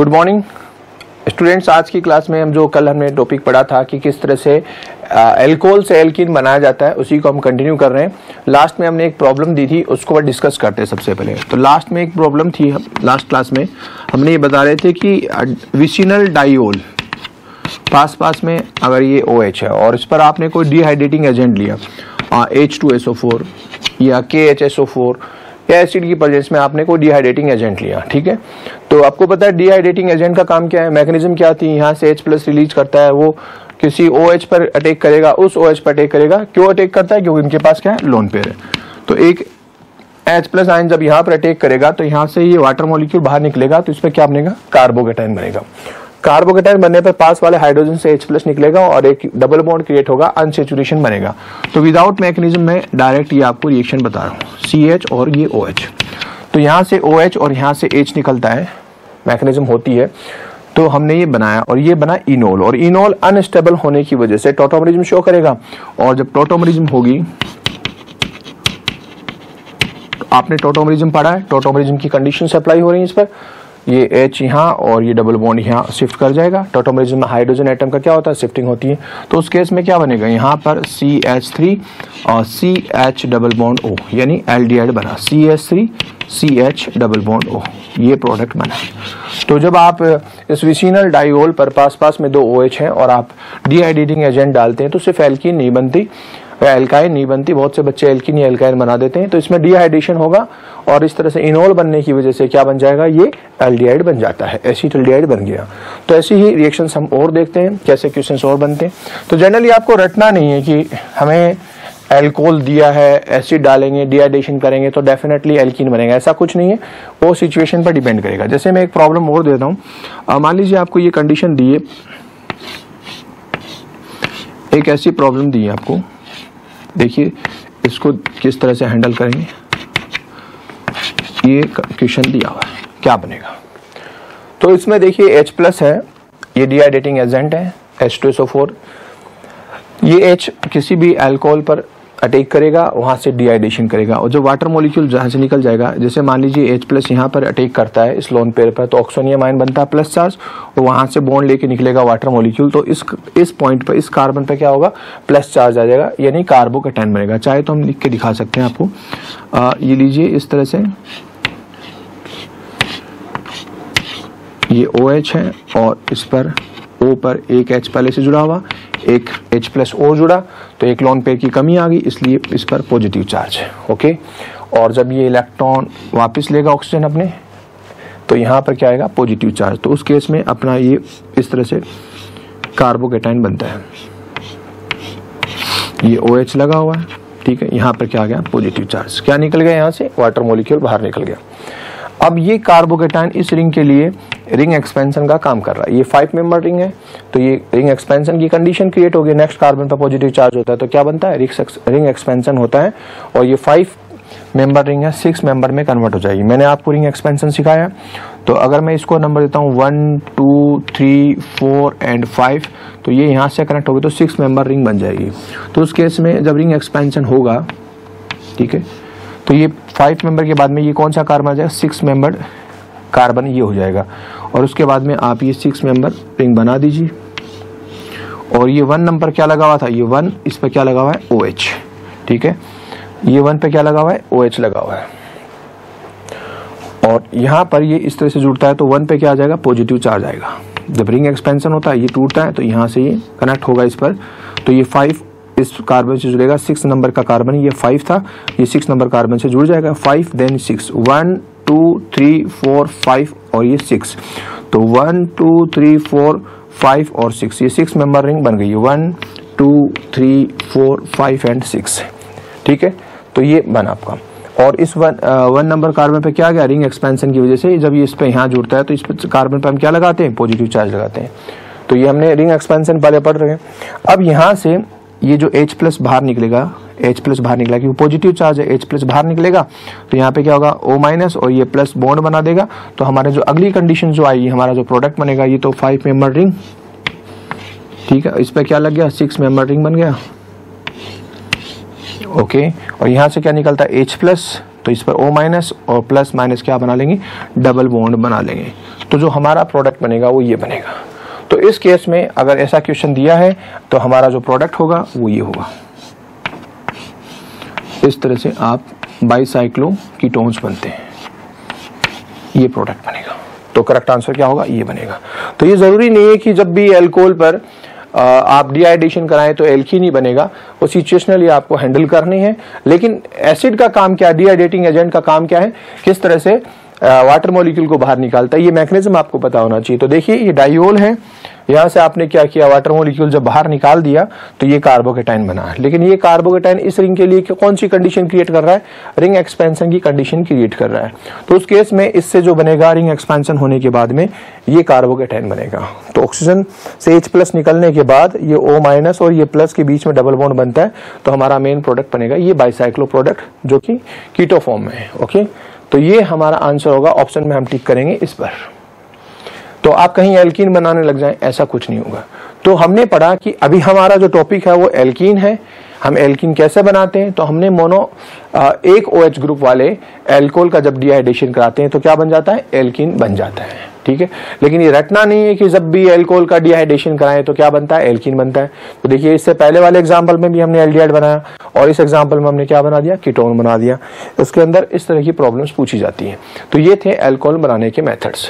Good morning students. आज की class में हम जो कल हमने टॉपिक पढ़ा था कि किस तरह से एल्कोहल से एल्कीन बनाया जाता है, उसी को हम कंटिन्यू कर रहे हैं। लास्ट में हमने एक प्रॉब्लम दी थी, उसको हम डिस्कस करते हैं। सबसे पहले तो लास्ट में एक प्रॉब्लम थी, लास्ट क्लास में हमने ये बता रहे थे कि विसिनल डाइओल पास में अगर ये OH है और इस पर आपने कोई डिहाइड्रेटिंग एजेंट लिया H2SO4 या KHSO4 या एसिड की प्रेजेंस में आपने कोई डिहाइड्रेटिंग एजेंट लिया, ठीक है। तो आपको पता है डिहाइड्रेटिंग एजेंट का काम क्या है, मैकेनिज्म क्या थी, यहाँ से H+ रिलीज करता है, वो किसी OH पर अटैक करेगा, उस OH पर अटैक करेगा। क्यों अटैक करता है? क्योंकि इनके पास क्या है, लोन पेयर है। तो एक H+ आयन जब यहाँ पर अटैक करेगा तो यहाँ से ये वाटर मॉलिक्यूल बाहर निकलेगा, तो इस पर क्या बनेगा, कार्बोकेटाइन बनेगा। कार्बोकेटाइन बनने पर पास वाले हाइड्रोजन से H+ निकलेगा और एक डबल बॉन्ड क्रिएट होगा, अनसैचुरेशन बनेगा। तो विदाउट मैकेनिज्म में डायरेक्ट ये आपको रिएक्शन बता रहा हूँ, CH और ये OH। तो यहाँ से OH और यहाँ से H निकलता है, मैकेनिज्म होती है। तो हमने ये बनाया और ये बना इनोल, और इनोल अनस्टेबल होने की वजह से टॉटोमरिज्म शो करेगा। और जब टॉटोमरिज्म होगी, आपने टॉटोमरिज्म पढ़ा है, टॉटोमरिज्म की कंडीशन अप्लाई हो रही है इस पर। ये H यहाँ और ये डबल बॉन्ड यहाँ शिफ्ट कर जाएगा। टॉटोमरिज्म में हाइड्रोजन एटम का क्या होता है, शिफ्टिंग होती है। तो उस केस में क्या बनेगा, यहाँ पर CH3 और CH डबल बॉन्ड O, यानी एल्डिहाइड बना, CH3 CH double bond O, ये प्रोडक्ट बना। तो जब आप इस विसिनल डाइओल पर पास में दो OH हैं और आप डिहाइड्रेटिंग एजेंट डालते हैं तो सिर्फ एल्कीन नहीं बनती, एल्काइन नहीं बनती। बहुत से बच्चे एल्कीन या एल्काइन बना देते हैं, तो इसमें डिहाइड्रेशन होगा और इस तरह से इनोल बनने की वजह से क्या बन जाएगा, ये एल्डिहाइड बन जाता है, एसिटाल्डिहाइड बन गया। तो ऐसी ही रिएक्शंस हम और देखते हैं, कैसे क्वेश्चंस और बनते हैं। तो जनरली आपको रटना नहीं है कि हमें एल्कोहल दिया है, एसिड डालेंगे, डिहाइड्रेशन करेंगे तो डेफिनेटली एल्कीन बनेगा, ऐसा कुछ नहीं है। वो सिचुएशन पर डिपेंड करेगा। जैसे मैं एक प्रॉब्लम और देता हूँ, मान लीजिए आपको ये कंडीशन दी है, एक ऐसी प्रॉब्लम दी है आपको, देखिए इसको किस तरह से हैंडल करेंगे। ये क्वेश्चन दिया हुआ है, क्या बनेगा। तो इसमें देखिए H+ है, ये डिहाइड्रेटिंग एजेंट है H2SO4। ये H किसी भी अल्कोहल पर अटैक करेगा, वहां से डिहाइड्रेशन करेगा, और जो वाटर मॉलिक्यूल जहां से निकल जाएगा, जैसे मान लीजिए H+ यहाँ पर अटैक करता है इस लोन पेयर पर, तो ऑक्सोनियम आयन बनता है प्लस चार्ज, और वहां से बॉन्ड लेके निकलेगा वाटर मॉलिक्यूल। तो इस पॉइंट पर, इस कार्बन पर क्या होगा, प्लस चार्ज आ जाएगा, यानी कार्बोकेटाइन बनेगा। चाहे तो हम लिख के दिखा सकते हैं आपको, ये लीजिए इस तरह से, ये OH है और इस पर O पर एक H पहले से जुड़ा हुआ, एक H+ O जुड़ा, तो एक लोन पेयर की कमी आ गई, इसलिए इस पर पॉजिटिव चार्ज है। ओके, और जब ये इलेक्ट्रॉन वापस लेगा ऑक्सीजन अपने, तो यहाँ पर क्या आएगा, पॉजिटिव चार्ज। तो उस केस में अपना ये इस तरह से कार्बोकेटाइन बनता है। ये OH लगा हुआ है, ठीक है, यहाँ पर क्या आ गया, पॉजिटिव चार्ज। क्या निकल गया, यहाँ से वाटर मॉलिक्यूल बाहर निकल गया। अब ये कार्बोकेटाइन इस रिंग के लिए रिंग एक्सपेंशन का काम कर रहा है। ये 5 मेंबर रिंग है, तो ये रिंग एक्सपेंशन की कंडीशन क्रिएट होगी। नेक्स्ट कार्बन पर पॉजिटिव चार्ज होता है, तो क्या बनता है, रिंग एक्सपेंशन होता है, और ये 5 मेंबर रिंग है 6 मेंबर में कन्वर्ट हो जाएगी। मैंने आपको रिंग एक्सपेंशन सिखाया, तो अगर मैं इसको नंबर देता हूँ 1 2 3 4 एंड 5, तो ये यहाँ से कनेक्ट होगी तो 6 मेंबर रिंग बन जाएगी। तो उस केस में जब रिंग एक्सपेंशन होगा, ठीक है, तो ये 5 मेंबर के बाद में ये कौन सा कार्बन आ जाएगा, 6 मेंबर कार्बन ये हो जाएगा। और उसके बाद में आप ये 6 मेंबर रिंग बना दीजिए। और ये 1 नंबर क्या लगा हुआ था, ये 1, इस पर क्या लगा हुआ है, OH, ठीक है, ये 1 पे क्या लगा हुआ है, OH लगा हुआ है। और यहाँ पर ये इस तरह से जुड़ता है, तो 1 पे क्या आ जाएगा, पॉजिटिव चार्ज आएगा। जब रिंग एक्सपेंशन होता है, ये टूटता है, तो यहाँ से ये कनेक्ट होगा इस पर, तो ये 5 इस कार्बन से जुड़ेगा। 6 नंबर का कार्बन, ये 5 था, ये 6 नंबर कार्बन से जुड़ जाएगा। 5 देन 6, 1 2 3 4 5 और ये 6, तो 1 2 3 4 5 और 6, ये 6 मेंबर रिंग बन गई, 1 2 3 4 5 एंड 6, ठीक है। तो ये बना आपका। और इस 1 नंबर कार्बन पे क्या आ गया, रिंग एक्सपेंशन की वजह से जब ये इस पे यहाँ जुड़ता है, तो इस कार्बन पे हम क्या लगाते हैं, पॉजिटिव चार्ज लगाते हैं। तो ये हमने रिंग एक्सपेंशन पहले पढ़ रहे हैं। अब यहाँ से ये जो H+ बाहर निकलेगा, H+ बाहर निकला क्योंकि पॉजिटिव चार्ज है, H+ बाहर निकलेगा, तो यहाँ पे क्या होगा, O- और ये प्लस बॉन्ड बना देगा। तो हमारे जो अगली कंडीशन जो आई, हमारा जो प्रोडक्ट बनेगा, ये तो 5 मेंबर रिंग, ठीक है, इस पे क्या लग गया, 6 मेंबर रिंग बन गया। ओके, और यहाँ से क्या निकलता है, H+, तो इस पर O- और प्लस माइनस क्या बना लेंगे, डबल बॉन्ड बना लेंगे। तो जो हमारा प्रोडक्ट बनेगा वो ये बनेगा। तो इस केस में अगर ऐसा क्वेश्चन दिया है तो हमारा जो प्रोडक्ट होगा वो ये होगा। इस तरह से आप बाइसाइक्लोकीटोन्स बनते हैं, ये प्रोडक्ट बनेगा। तो करेक्ट आंसर क्या होगा, ये बनेगा। तो ये जरूरी नहीं है कि जब भी अल्कोहल पर आप डिहाइड्रेशन कराएं तो एल्कीन ही बनेगा, वो सिचुएशनली आपको हैंडल करनी है। लेकिन एसिड का काम क्या है, डिहाइड्रेटिंग एजेंट का काम क्या है, किस तरह से वाटर मॉलिक्यूल को बाहर निकालता है, ये मैकेनिज्म आपको पता होना चाहिए। तो देखिए ये डाइयोल है, यहाँ से आपने क्या किया, वाटर मॉलिक्यूल जब बाहर निकाल दिया तो ये कार्बोकेटाइन बना है। लेकिन ये कार्बोकेटाइन इस रिंग के लिए कौन सी कंडीशन क्रिएट कर रहा है, रिंग एक्सपेंशन की कंडीशन क्रिएट कर रहा है। तो उस केस में इससे जो बनेगा, रिंग एक्सपेंशन होने के बाद में ये कार्बोकेटाइन बनेगा। तो ऑक्सीजन से H+ निकलने के बाद ये O- और ये प्लस के बीच में डबल बॉन्ड बनता है, तो हमारा मेन प्रोडक्ट बनेगा ये बाइसाइक्लो प्रोडक्ट, जो कि कीटो फॉर्म में है। ओके, तो ये हमारा आंसर होगा। ऑप्शन में हम टिक करेंगे इस पर। तो आप कहीं एल्कीन बनाने लग जाएं, ऐसा कुछ नहीं होगा। तो हमने पढ़ा कि अभी हमारा जो टॉपिक है वो एल्कीन है। हम एल्कीन कैसे बनाते हैं, तो हमने एक OH ग्रुप वाले एल्कोहल का जब डिहाइड्रेशन कराते हैं तो क्या बन जाता है, एल्कीन बन जाता है। ठीक है, लेकिन ये रटना नहीं है कि जब भी एल्कोहल का डिहाइड्रेशन कराएं तो क्या बनता है, एल्कीन बनता है। तो देखिए इससे पहले वाले एग्जांपल में भी हमने एल्डिहाइड बनाया और इस एग्जांपल में हमने क्या बना दिया, कीटोन बना दिया। उसके अंदर इस तरह की प्रॉब्लम्स पूछी जाती हैं। तो ये थे एल्कोहल बनाने के मेथड्स।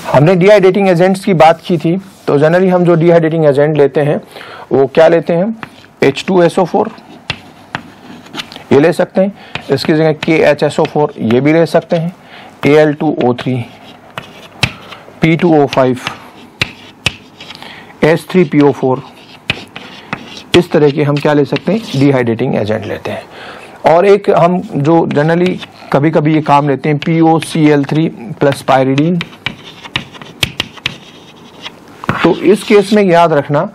हमने डिहाइड्रेटिंग एजेंट्स की बात की थी। तो जनरली हम जो डिहाइड्रेटिंग एजेंट लेते हैं वो क्या लेते हैं, H2SO4 ये ले सकते हैं, इसकी जगह KHSO4 ये भी ले सकते हैं, Al2O3, P2O5, H3PO4, इस तरह के हम क्या ले सकते हैं, डिहाइड्रेटिंग एजेंट लेते हैं। और एक हम जो जनरली कभी कभी ये काम लेते हैं, POCl3 प्लस पायरिडीन। तो इस केस में याद रखना,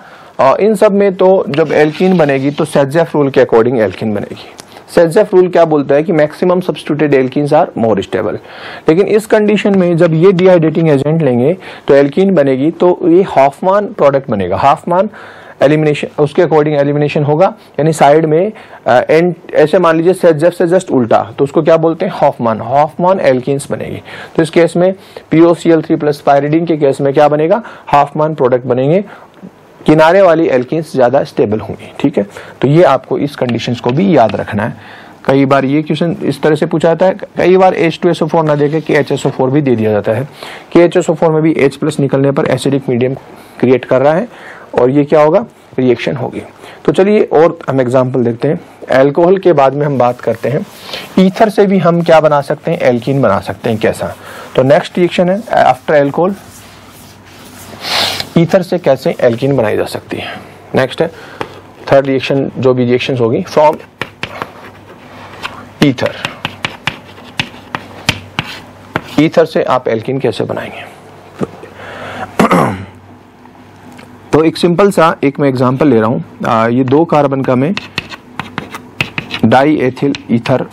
इन सब में तो जब एल्कीन बनेगी तो सेट्जेफ रूल के अकॉर्डिंग एल्कीन बनेगी। सेट्जेफ रूल क्या बोलता है कि maximum substituted alkenes are more stable. लेकिन इस कंडीशन में जब ये डिहाइड्रेटिंग एजेंट लेंगे तो एल्कीन बनेगी, तो ये हॉफमान प्रोडक्ट बनेगा। हॉफमान एलिमिनेशन, उसके अकॉर्डिंग एलिमिनेशन होगा, यानी साइड में एंड ऐसे मान लीजिए सेट्जेफ से जस्ट उल्टा, तो उसको क्या बोलते हैं, हॉफमान एल्कीन्स बनेगी। तो इस केस में POCl3 प्लस पायरिडीन के केस में क्या बनेगा, हॉफमान प्रोडक्ट बनेंगे। किनारे वाली एल्कीन्स ज्यादा स्टेबल होंगी। ठीक है, तो ये आपको इस कंडीशंस को भी याद रखना है। कई बार ये क्वेश्चन इस तरह से पूछा जाता है, कई बार H2SO4 ना देके KHSO4 भी दे दिया जाता है। KHSO4 में भी H+ निकलने पर एसिडिक मीडियम क्रिएट कर रहा है और ये क्या होगा, रिएक्शन होगी। तो चलिए और हम एग्जांपल देखते हैं। अल्कोहल के बाद में हम बात करते हैं ईथर से भी हम क्या बना सकते हैं, एल्कीन बना सकते हैं। कैसा, तो नेक्स्ट रिएक्शन है आफ्टर अल्कोहल, ईथर से कैसे एल्कीन बनाई जा सकती है। नेक्स्ट है थर्ड रिएक्शन, जो भी रिएक्शंस होगी फ्रॉम ईथर। ईथर से आप एल्कीन कैसे बनाएंगे। तो एक सिंपल सा एक मैं एग्जांपल ले रहा हूं। ये 2 कार्बन का मैं डाई एथिल ईथर,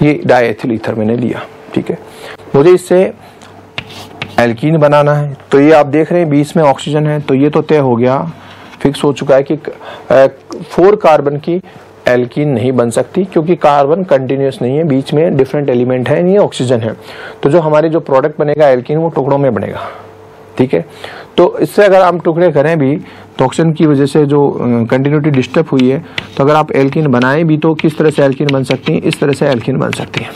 ये डाई एथिल ईथर मैंने लिया। ठीक है, मुझे इससे एल्कीन बनाना है। तो ये आप देख रहे हैं बीच में ऑक्सीजन है, तो ये तो तय हो गया, फिक्स हो चुका है कि 4 कार्बन की एल्कीन नहीं बन सकती, क्योंकि कार्बन कंटिन्यूस नहीं है, बीच में डिफरेंट एलिमेंट है, ये ऑक्सीजन है। तो जो हमारे जो प्रोडक्ट बनेगा एल्कीन, वो टुकड़ों में बनेगा। ठीक है, तो इससे अगर हम टुकड़े करें भी तो ऑक्सीजन की वजह से जो कंटिन्यूटी डिस्टर्ब हुई है, तो अगर आप एल्कीन बनाएं भी तो किस तरह से एल्कीन बन सकती है, इस तरह से एल्कीन बन सकती है।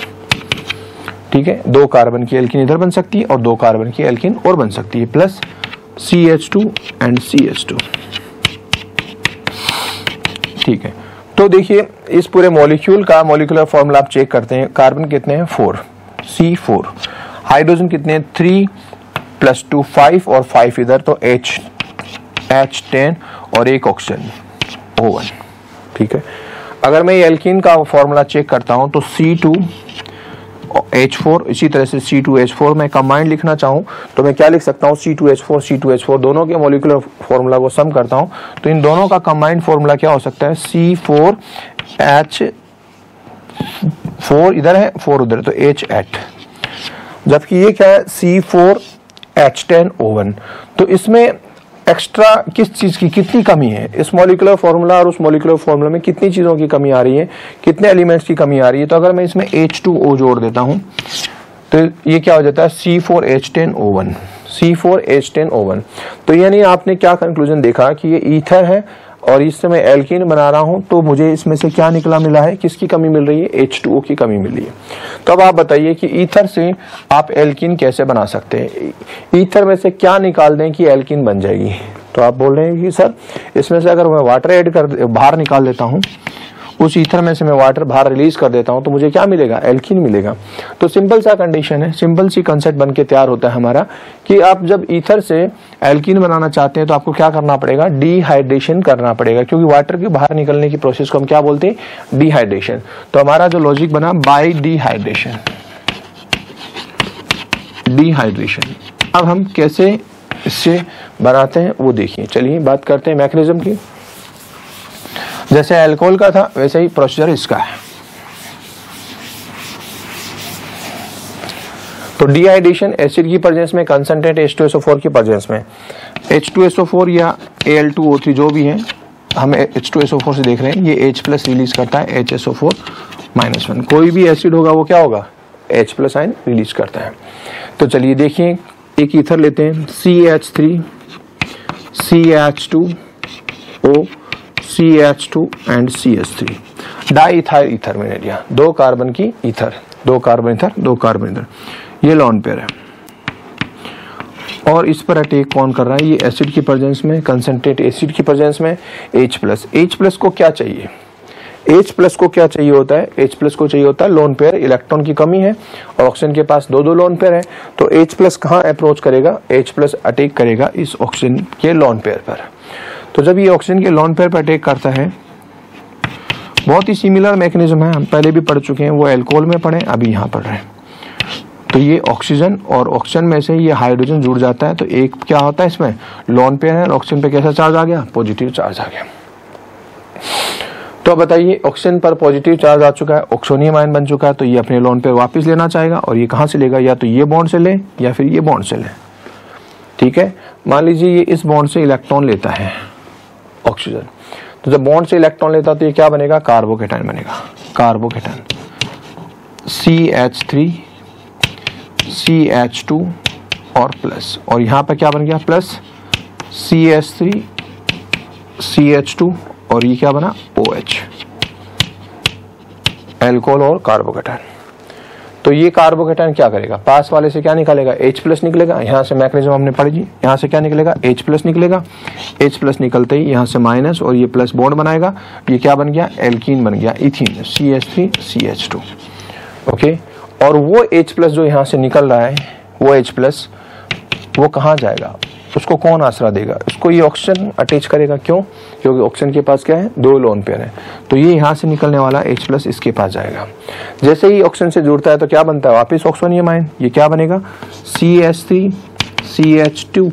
ठीक है, 2 कार्बन की एल्कीन इधर बन सकती है और 2 कार्बन की एल्कीन और बन सकती है, प्लस CH2 एंड CH2। ठीक है, तो देखिए इस पूरे मॉलिक्यूल का मॉलिक्यूलर फॉर्मूला आप चेक करते हैं। कार्बन कितने हैं, 4, C4। हाइड्रोजन कितने हैं, 3 + 2 5 और 5 इधर, तो H10 और एक ऑक्सीजन O1। ठीक है, अगर मैं एल्कीन का फॉर्मूला चेक करता हूं तो C2H4, इसी तरह से C2H4 मैं कंबाइंड लिखना चाहूं तो मैं क्या लिख सकता हूं, C2H4 दोनों के मॉलिक्यूलर फॉर्मूला को सम करता हूं तो इन दोनों का कंबाइंड फॉर्मूला क्या हो सकता है, C4H4 इधर है, 4 उधर, तो H8। जबकि ये क्या है, C4 H10O1। तो इसमें एक्स्ट्रा किस चीज की कितनी कमी है, इस मॉलिक्यूलर फॉर्मूला और उस मॉलिक्यूलर फॉर्मूला में कितनी चीजों की कमी आ रही है, कितने एलिमेंट्स की कमी आ रही है। तो अगर मैं इसमें H2O जोड़ देता हूं तो ये क्या हो जाता है C4H10O1, C4H10O1। तो यानी आपने क्या कंक्लूजन देखा कि ये ईथर है और इससे मैं एल्कीन बना रहा हूं, तो मुझे इसमें से क्या निकला मिला है, किसकी कमी मिल रही है, H2O की कमी मिल रही है। तो अब आप बताइए कि ईथर से आप एल्कीन कैसे बना सकते हैं, ईथर में से क्या निकाल दें कि एल्कीन बन जाएगी। तो आप बोल रहे हैं कि सर इसमें से अगर मैं वाटर ऐड कर बाहर निकाल देता हूं, उस ईथर में से मैं वाटर बाहर रिलीज कर देता हूं, तो मुझे क्या मिलेगा, एल्कीन मिलेगा। तो सिंपल सा कंडीशन है, सिंपल सी कंसेप्ट बन के तैयार होता है हमारा कि आप जब ईथर से एल्कीन बनाना चाहते हैं तो आपको क्या करना पड़ेगा, डिहाइड्रेशन करना पड़ेगा, क्योंकि वाटर के बाहर निकलने की प्रोसेस को हम क्या बोलते हैं, डिहाइड्रेशन। तो हमारा जो लॉजिक बना बाय डिहाइड्रेशन, डिहाइड्रेशन। अब हम कैसे इससे बनाते हैं वो देखिए। चलिए बात करते हैं मैकेनिज्म की। जैसे अल्कोहल का था वैसे ही प्रोसीजर इसका है। तो डिहाइड्रेशन एसिड की प्रेजेंस में, कंसंट्रेट H2SO4 की प्रेजेंस में, H2SO4 या Al2O3 जो भी है, हम H2SO4 से देख रहे हैं, ये H+ रिलीज करता है HSO4-1। कोई भी एसिड होगा वो क्या होगा, H+ आयन रिलीज करता है। तो चलिए देखिए, एक ईथर लेते हैं, CH3 CH2O CH2 and CH3, diethyl ether मैंने लिया, 2 कार्बन की ether, 2 carbon ether, 2 carbon ether, ये लॉन पेयर है। और इस पर अटैक कौन कर रहा है, ये एसिड की प्रेजेंस में, कंसंट्रेट एसिड की प्रेजेंस में H+। H+ को क्या चाहिए, H+ को क्या चाहिए होता है, H+ को चाहिए होता है लोन पेयर, इलेक्ट्रॉन की कमी है और ऑक्सीजन के पास 2 लोन पेयर है। तो H+ कहाँ अप्रोच करेगा, H+ अटैक करेगा इस ऑक्सीजन के लोन पेयर पर। तो जब ये ऑक्सीजन के लोन पेयर पर अटैक करता है, बहुत ही सिमिलर मैकेनिज्म है, हम पहले भी पढ़ चुके हैं, वो अल्कोहल में पढ़े, अभी यहाँ पढ़ रहे हैं। तो ये ऑक्सीजन और ऑक्सीजन में से ये हाइड्रोजन जुड़ जाता है, तो एक क्या होता है इसमें लोन पेयर है, ऑक्सीजन पे कैसा चार्ज आ गया, पॉजिटिव चार्ज आ गया। तो बताइए ऑक्सीजन पर पॉजिटिव चार्ज आ चुका है, ऑक्सोनियम आयन बन चुका है, तो ये अपने लोन पेयर वापस लेना चाहेगा। और ये कहाँ से लेगा, या तो ये बॉन्ड से ले या फिर ये बॉन्ड से ले। ठीक है, मान लीजिए ये इस बॉन्ड से इलेक्ट्रॉन लेता है ऑक्सीजन, तो जब बॉन्ड से इलेक्ट्रॉन लेता तो ये क्या बनेगा, कार्बोकेटाइन बनेगा, कार्बोकेटाइन CH3 CH2 और प्लस, और यहां पर क्या बन गया प्लस CH3 CH2 और ये क्या बना OH, अल्कोहल और कार्बोकेटाइन। तो ये कार्बोकेटाइन क्या करेगा, पास वाले से क्या निकालेगा, H+ निकलेगा, यहाँ से मैकेनिज्म हमने पढ़ी जी, यहाँ से क्या निकलेगा, H+ निकलेगा, H+ निकलते ही यहाँ से माइनस और ये प्लस बॉन्ड बनाएगा, ये क्या बन गया, एल्कीन बन गया, इथीन CH3 CH2। ओके, और वो H+ जो यहाँ से निकल रहा है, वो H+ वो कहाँ जाएगा, उसको कौन आसरा देगा, उसको ये ऑक्सीजन अटैच करेगा। क्यों, क्योंकि ऑक्सीजन के पास क्या है, 2 लोन पेयर है, तो ये यहाँ से निकलने वाला H+ इसके पास जाएगा। जैसे ही ऑक्सीजन से जुड़ता है तो क्या बनता है, वापस ऑक्सोनियम आयन, ये क्या बनेगा, CH3 CH2।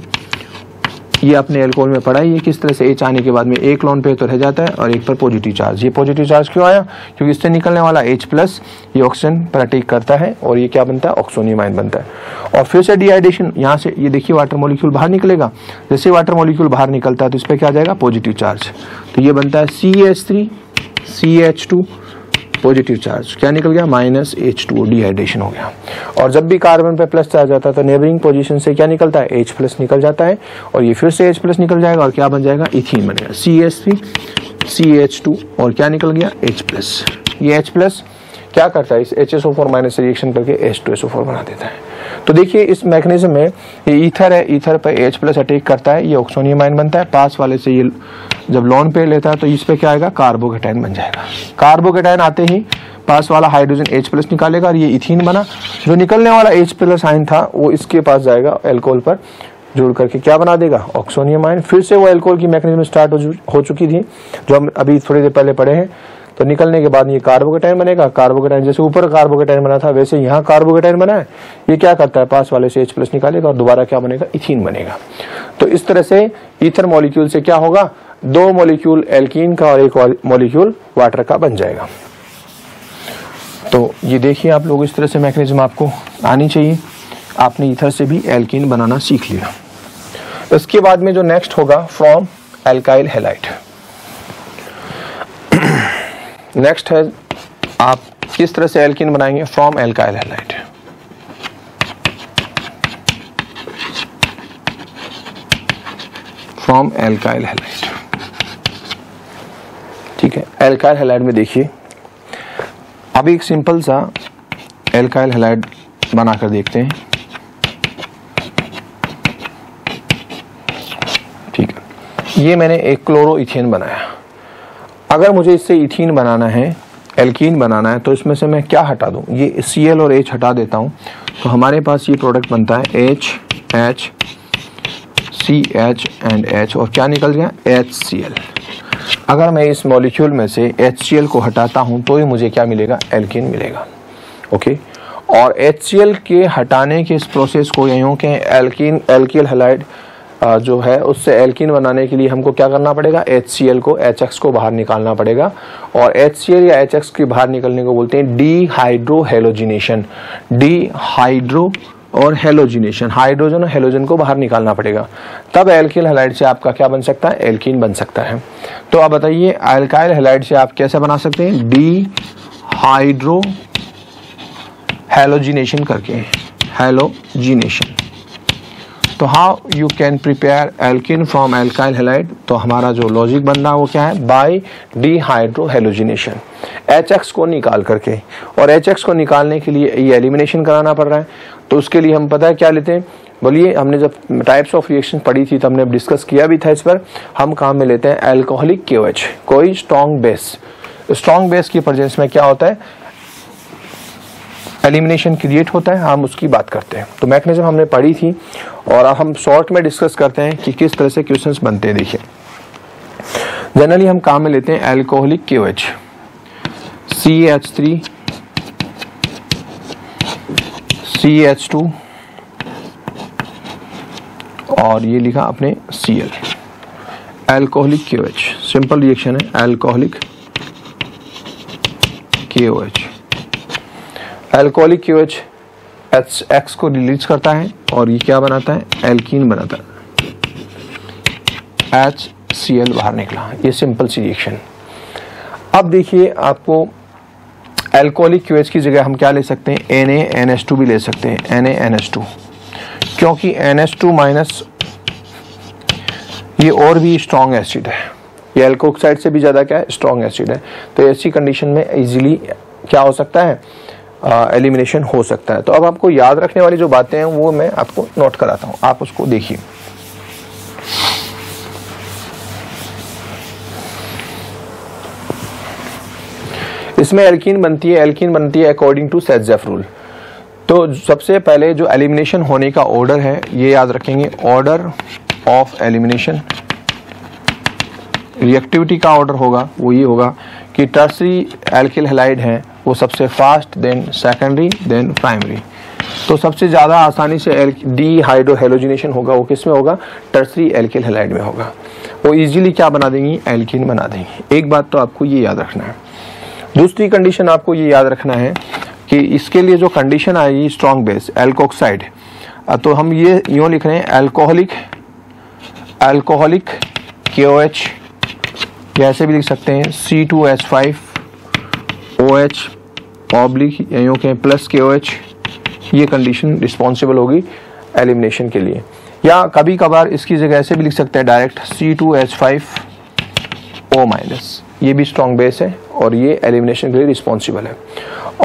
ये अपने अल्कोहल में पढ़ा है, ये किस तरह से H आने के बाद में एक लोन पेयर तो रह जाता है और एक पर पॉजिटिव चार्ज। ये पॉजिटिव चार्ज क्यों आया, क्योंकि इससे निकलने वाला H+ ये ऑक्सीजन पर अटैक करता है और ये क्या बनता है, ऑक्सोनियम आयन बनता है। और फिर से डिहाइड्रेशन, यहाँ से ये देखिए वाटर मॉलिक्यूल बाहर निकलेगा, जैसे वाटर मॉलिक्यूल बाहर निकलता है तो इस पर क्या जाएगा, पॉजिटिव चार्ज, तो ये बनता है CH3 CH2 पॉजिटिव चार्ज, क्या निकल गया, -H2O, डिहाइड्रेशन हो गया। और जब भी कार्बन पे प्लस चार्ज आता है तो नेबरिंग पोजीशन से क्या निकलता है, H+ निकल जाता है और ये फिर से H+ निकल जाएगा और क्या बन जाएगा, इथीन बनेगा, CH3 CH2 और क्या निकल गया, H+। ये H+ क्या करता है, इस HSO4- से रिएक्शन करके H2SO4 बना देता है। तो देखिए इस मैकेनिज्म में ये ईथर है, ईथर पर H+ अटैक करता है, ये ऑक्सोनियम आयन बनता है, पास वाले से ये जब लॉन पेयर लेता है तो इस पे क्या आएगा, कार्बोकेटाइन बन जाएगा। कार्बोकेटाइन आते ही पास वाला हाइड्रोजन H+ निकालेगा और ये इथीन बना। जो निकलने वाला H+ आयन था वो इसके पास जाएगा, अल्कोहल पर जोड़ करके क्या बना देगा, ऑक्सोनियम आयन। फिर से वो अल्कोहल की मैकेनिज्म स्टार्ट हो चुकी थी जो हम अभी थोड़ी देर पहले पढ़े हैं। तो निकलने के बाद ये कार्बोकेटाइन बनेगा, कार्बोकेटाइन जैसे ऊपर कार्बोकेटाइन बना था वैसे यहाँ कार्बोकेटाइन बना है, ये क्या करता है, पास वाले से H+ निकालेगा और दोबारा क्या बनेगा, इथीन बनेगा। तो इस तरह से ईथर मॉलिक्यूल से क्या होगा, 2 मॉलिक्यूल एल्कीन का और 1 मॉलिक्यूल वाटर का बन जाएगा। तो ये देखिए आप लोग, इस तरह से मैकेनिज्म आपको आनी चाहिए। आपने ईथर से भी एल्कीन बनाना सीख लिया। इसके बाद में जो नेक्स्ट होगा फ्रॉम एल्काइल हैलाइड। नेक्स्ट है आप किस तरह से एल्कीन बनाएंगे from alkyl halide. From alkyl halide, ठीक है। एल्काइल हैलाइड में देखिए, अभी एक सिंपल सा एल्काइल हैलाइड बनाकर देखते हैं, ठीक है। ये मैंने एक क्लोरोइथेन बनाया। अगर मुझे इससे इथीन बनाना है, एल्कीन बनाना है, तो इसमें से मैं क्या हटा दूं? ये Cl और H हटा देता हूं, तो हमारे पास ये प्रोडक्ट बनता है H CH एंड H, और क्या निकल गया HCl। अगर मैं इस मॉलिक्यूल में से HCl को हटाता हूं तो ही मुझे क्या मिलेगा? एल्कीन मिलेगा, ओके। और HCl के हटाने के इस प्रोसेस को यूं के एल्कीन एल्किल हैलाइड जो है उससे एल्कीन बनाने के लिए हमको क्या करना पड़ेगा? HCl को HX को बाहर निकालना पड़ेगा, और HCl या HX के बाहर निकलने को बोलते हैं डीहाइड्रोहेलोजिनेशन। डीहाइड्रो और हेलोजिनेशन, हाइड्रोजन और हेलोजन को बाहर निकालना पड़ेगा, तब एल्किल हैलाइड से आपका क्या बन सकता है? एल्कीन बन सकता है। तो आप बताइए एल्काइल हैलाइड से आप कैसे बना सकते हैं? डीहाइड्रो हेलोजिनेशन करके, हेलोजिनेशन। तो how you can prepare alkene from alkyl halide? तो हमारा जो लॉजिक बन रहा है वो क्या है? बाय डीहाइड्रो हेलोजिनेशन, HX को निकाल करके। और HX को निकालने के लिए ये एलिमिनेशन कराना पड़ रहा है, तो उसके लिए हम पता है क्या लेते हैं? बोलिए, हमने जब टाइप्स ऑफ रिएक्शन पढ़ी थी तो हमने डिस्कस किया भी था इस पर। हम काम में लेते हैं अल्कोहलिक KOH, कोई स्ट्रॉन्ग बेस। स्ट्रॉन्ग बेस की प्रेजेंस में क्या होता है? एलिमिनेशन क्रिएट होता है, हम उसकी बात करते हैं। तो मैकेनिज्म हमने पढ़ी थी, और अब हम शॉर्ट में डिस्कस करते हैं कि किस तरह से क्वेश्चंस बनते हैं। देखिए, जनरली हम काम में लेते हैं अल्कोहलिक KOH, CH3 CH2 और ये लिखा आपने Cl। Alcoholic KOH simple reaction है, alcoholic KOH। Alcoholic KOH HX को रिलीज करता है और ये क्या बनाता है? एल्कीन बनाता है, HCl बाहर निकला। ये सिंपल सी रिएक्शन। अब देखिए, आपको अल्कोहलिक KOH की जगह हम क्या ले सकते हैं? NaNH2 भी ले सकते हैं, NaNH2, क्योंकि NH2 माइनस ये और भी स्ट्रॉन्ग एसिड है, ये एल्कोक्साइड से भी ज्यादा क्या है? स्ट्रॉन्ग एसिड है। तो ऐसी कंडीशन में इजीली क्या हो सकता है? एलिमिनेशन हो सकता है। तो अब आपको याद रखने वाली जो बातें हैं वो मैं आपको नोट कराता हूं, आप उसको देखिए। इसमें एल्कीन बनती है अकॉर्डिंग टू सेट्जेफ रूल। तो सबसे पहले जो एलिमिनेशन होने का ऑर्डर है ये याद रखेंगे, ऑर्डर ऑफ एलिमिनेशन। रिएक्टिविटी का ऑर्डर होगा वो ये होगा कि टर्सरी एल्किल हैलाइड है वो सबसे fast, then secondary, then primary. तो सबसे ज्यादा आसानी से डीहाइड्रोहेलोजिनेशन होगा वो किस में होगा? टर्सरी एल्किल हैलाइड में होगा। वो इजीली क्या बना देंगी? एल्कीन बना देंगी। एक बात तो आपको ये याद रखना है। दूसरी कंडीशन आपको ये याद रखना है कि इसके लिए जो कंडीशन आएगी स्ट्रॉन्ग बेस एल्कोक्साइड, तो हम ये यूं लिख रहे हैं अल्कोहलिक KOH, ऐसे भी लिख सकते हैं C2H5OH ऑब्लिक यूं के प्लस KOH। ये कंडीशन रिस्पॉन्सिबल होगी एलिमिनेशन के लिए। या कभी कभार इसकी जगह ऐसे भी लिख सकते हैं डायरेक्ट C2H5O-, ये भी स्ट्रॉन्ग बेस है और ये एलिमिनेशन के लिए रिस्पॉन्सिबल है।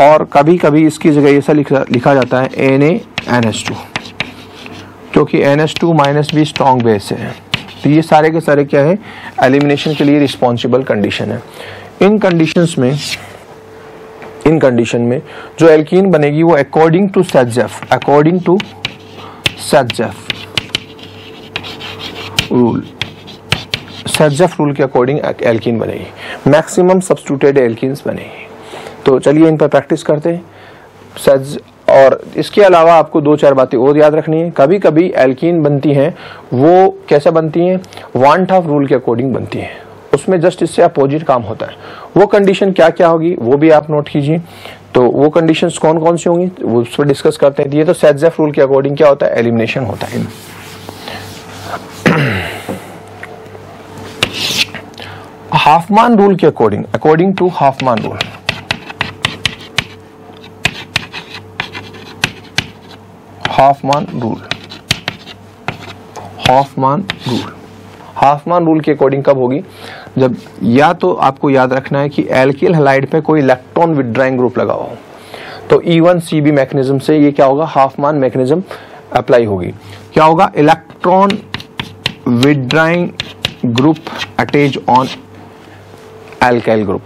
और कभी कभी इसकी जगह ऐसा लिखा जाता है NaNH2, क्योंकि NH2- भी स्ट्रॉन्ग बेस है। तो ये सारे के सारे क्या है? एलिमिनेशन के लिए रिस्पॉन्सिबल कंडीशन है। इन कंडीशन में जो एल्कीन बनेगी वो अकॉर्डिंग टू सेट्जेफ रूल, सेट्जेफ रूल के अकॉर्डिंग एल्कीन बनेगी, मैक्सिमम सब्स्टिट्यूटेड एल्कीन्स बनेगी। तो चलिए इन पर प्रैक्टिस करते हैं। और इसके अलावा आपको 2-4 बातें और याद रखनी है। कभी कभी एल्कीन बनती हैं वो कैसे बनती हैं? वान हाफ रूल के अकॉर्डिंग बनती हैं, उसमें जस्ट इससे अपोजिट काम होता है। वो कंडीशन क्या क्या होगी वो भी आप नोट कीजिए। तो वो कंडीशंस कौन कौन सी होंगी वो उस पर डिस्कस करते हैं। ये तो सेट्जेफ रूल के अकॉर्डिंग क्या होता है, एलिमिनेशन होता है। हाफमान रूल के अकॉर्डिंग टू हाफमान रूल, हाफमान रूल के अकॉर्डिंग कब होगी, जब या तो आपको याद रखना है कि एल्किल हैलाइड पे कोई इलेक्ट्रॉन विड्रॉइंग ग्रुप लगा हो, तो E1CB मैकेनिज्म से ये क्या होगा, हाफमान मैकेनिज्म अप्लाई होगी। क्या होगा, electron withdrawing group attach on alkyl group.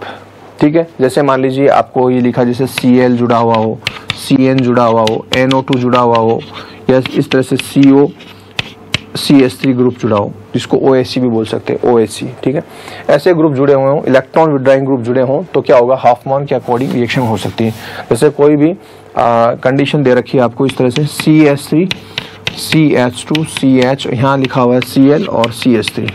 ठीक है, जैसे मान लीजिए आपको ये लिखा जैसे Cl जुड़ा हुआ हो, Cn जुड़ा हुआ हो, NO2 जुड़ा हुआ हो, या इस तरह से CO CH3 ग्रुप जुड़ा हो, जिसको OHC भी बोल सकते हैं, OHC। ठीक है, ऐसे ग्रुप जुड़े हुए हों, इलेक्ट्रॉन विड्रॉइंग ग्रुप जुड़े हों, तो क्या होगा, हाफमान के अकॉर्डिंग रिएक्शन हो सकती है। जैसे कोई भी कंडीशन दे रखी है आपको इस तरह से CH3 CH2 CH, यहाँ लिखा हुआ है Cl और CH3,